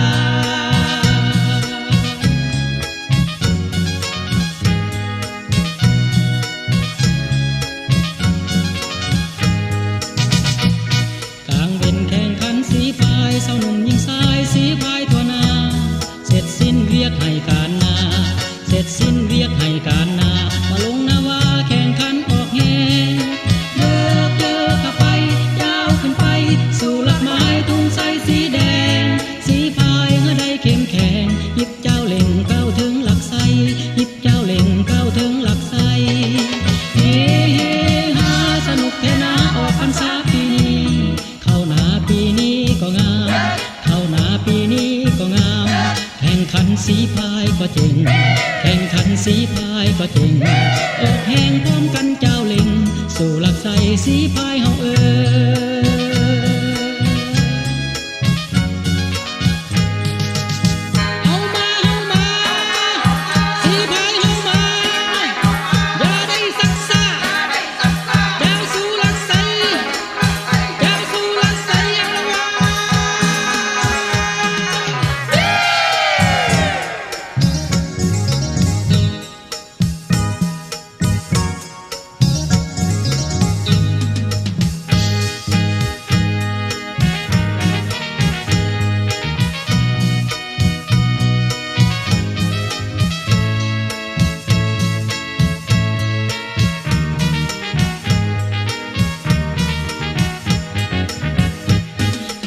กลางเว้นแข่งขันสีพายสาวหนุ่มยิงสายสีพายทั่วนาเสร็จสิ้นเวียกให้การนาเสร็จสิ้นเวียกให้การนามาลงนาวาแข่งขันออกแหงเยอะเข้าไปยาวขึ้นไปสู่หลักไม้ทุ่งใสสีแดงสีพายเมื่อใดเข้มแข็งหยิบเจ้าเล่งก้าวถึงหลักไสหยิบเจ้าเล่งก้าวถึงหลักไสเฮฮาสนุกแค่นาออกพรรษาปีนี้เข้าหนาปีนี้ก็งามเข้าหนาปีนี้ก็งามแข่งขันสีพายก็เจ๋งแข่งขันสีพายก็เจ๋งออกแข่งพร้อมกันเจ้าเล่งสู่หลักไสสีพายเฮาเฮามาสีพายเฮามาอย่าได้ซักซ่าอย่าสู่หลักไสอย่าสู่หลักไสอย่างระวัง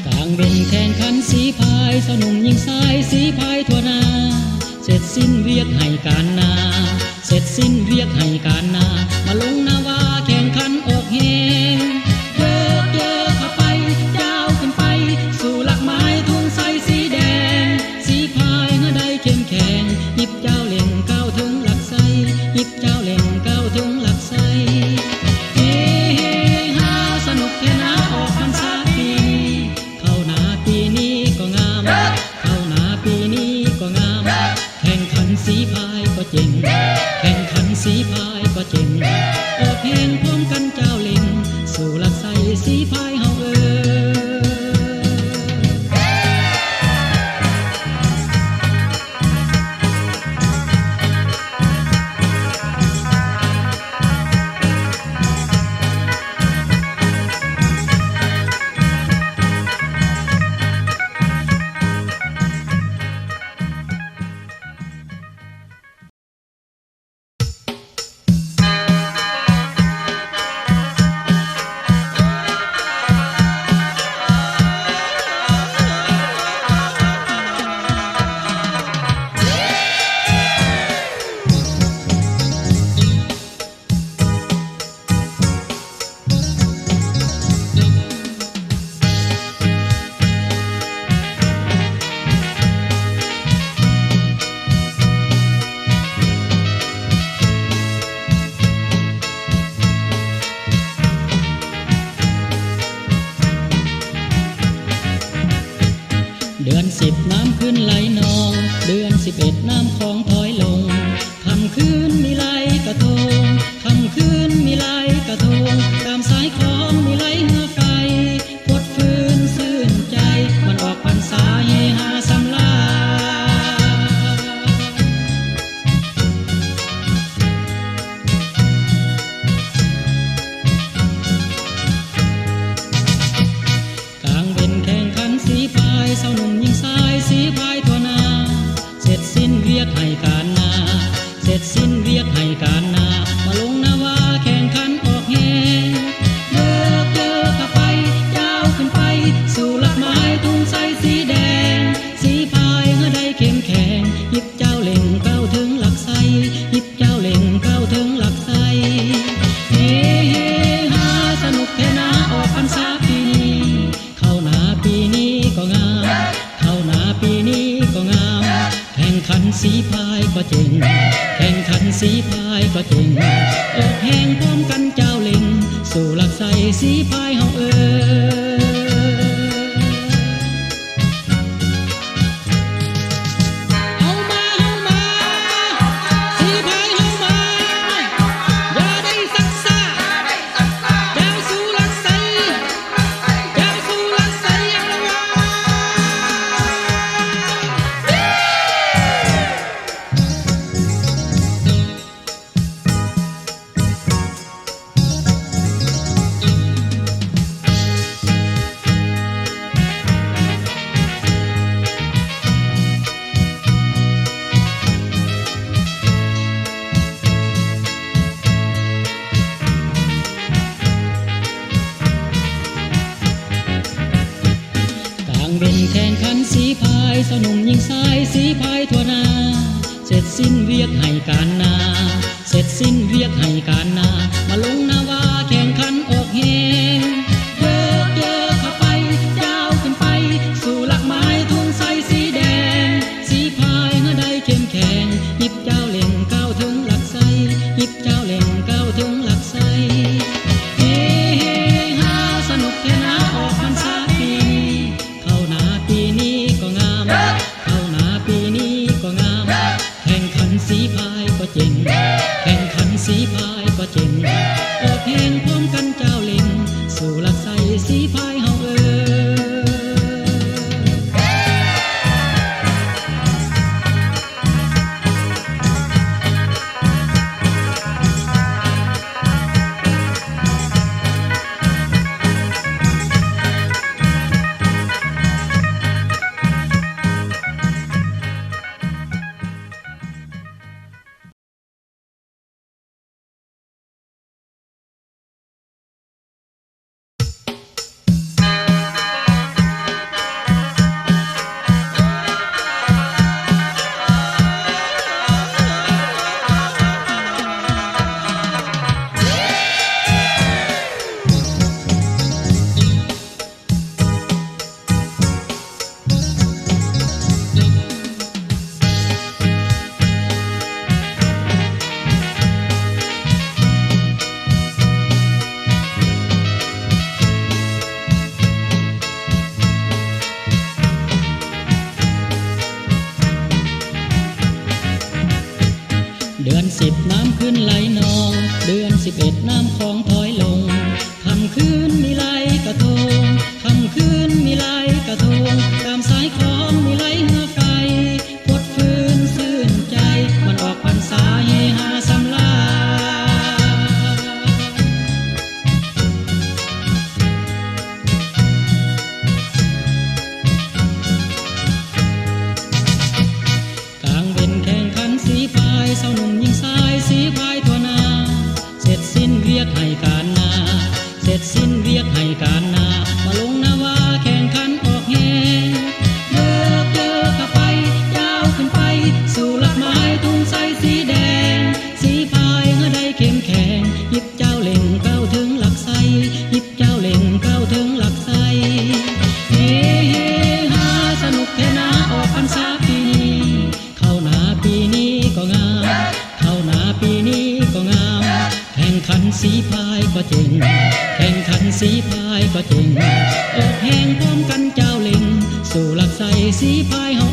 กลางเบ่งแข่งขันสีพายสาวหนุ่มยิงสายสีพายทั่วนาเสร็จสิ้นเวียกให้การนาเสร็จสิ้นเวียกให้การนามาลงนาวาแข่งขันออกแหงเยอะเข้าไปยาวขึ้นไปสู่หลักไม้ทุ่งใสสีแดงสีพายเมื่อใดเข้มแข็งหยิบเจ้าเล่งก้าวถึงหลักไสหยิบเจ้าเล่งก้าวถึงหลักไสเฮฮาสนุกแค่นาออกพรรษาปีนี้เข้าหนาปีนี้ก็งามเข้าหนาปีนี้ก็งามแข่งขันสีพายก็เจ๋งแข่งขันสีพายก็เจ๋งออกแข่งพร้อมกันเจ้าเล่งสู่หลักไสสีพายเฮา 11น้ำคลองถอยลงค่ำคืนมีไหลกระทงค่ำคืนมีไหลกระทงตามสายคลองมีไหลเหือไฟพดฟืนซื่นใจมันออกพรรษาเฮฮาสำลา กลางเบ็นแข่งขันสีพายสาวหนุ่มยิงสายสีพายทั่วนาเสร็จสิ้นเวียกให้การนาเสร็จสิ้นเวียกให้การนามาลงนาวาแข่งขันออกแห่เลิกเยอะขับไปยาวขึ้นไปสู่หลักไม้ทุ่งใสสีแดงสีพายเมื่อใดเข้มแข็งหยิบเจ้าเล่งเก้าถึงหลักไสหยิบเจ้าเล่งเก้าถึงหลักไสเฮเฮฮาสนุกเทนาออกพรรษาปีนี้เข้าหนาปีนี้ก็งามเข้าหนาปีนี้ก็งามแข่งขันสีพายก็เจ๋งแข่งขันสีพายก็เจ๋งออกแห่งพร้อมกันเจ้าเล่งสู่หลักไสสีพายเฮาเฮามาสีพายเฮามาอย่าได้ซักซ่าเจ้าสู่หลักไสเจ้าสู่หลักไสยังละวะ กลางเบ็นแข่งขันสีพายสาวหนุ่มยิงสายสีพายทั่วนาเสร็จสิ้นเวียกให้การนาเสร็จสิ้นเวียกให้การนามาลงนาวาแข่งขันออกแห่เยอะเยอะเข้าไปยาวขึ้นไปสู่หลักไม้ทุ่งใสสีแดงสีพายเมื่อใดเข้มแข็งหยิบเจ้าเล่งก้าวถึงหลักไสหยิบเจ้าเล่งก้าวถึงหลักไสเฮเฮฮาสนุกเทนาออกพรรษาปีนี้เข้าหนาปีนี้ก็งามเข้าหนาปีนี้ก็งามแข่งขันสีพายก็เจ๋งแข่งขันสีพายก็เจ๋งออกแข่งพร้อมกันเจ้าเล่งสู่หลักไสสีพายเฮาเดือน10น้ำขึ้นไหลนองเดือน11น้ำคลองถอยลงค่ำคืนมีไหลกระทงค่ำคืนมีไหลกระทงตามสายคลองมีไหลเหือไฟพดฟืนซื่นใจมันออกพรรษาเฮฮาสำลา กลางเบ็นแข่งขันสีพายสาวหนุ่มยิงสายสีพายทั่วนาเสร็จสิ้นเวียกให้การนาเสร็จสิ้นเวียกให้การนามาลงนาวาแข่งขันออกแห่เลิกเยอะเข้าไปยาวขึ้นไปสู่หลักไม้ทุ่งใสสีแดงสีพายเมื่อใดเข้มแข็งหยิบเจ้าเล่งเก้าถึงหลักไสหยิบเจ้าเล่งเก้าถึงหลักไสเฮเฮฮาสนุกเทนาออกพรรษาปีนี้เข้าหนาปีนี้ก็งามเข้าหนาปีนี้ก็งามแข่งขันสีพายก็เจ๋งแข่งขันสีพายก็เจ๋งออกแห่งพร้อมกันเจ้าเล่งสู่หลักไสสีพายเฮา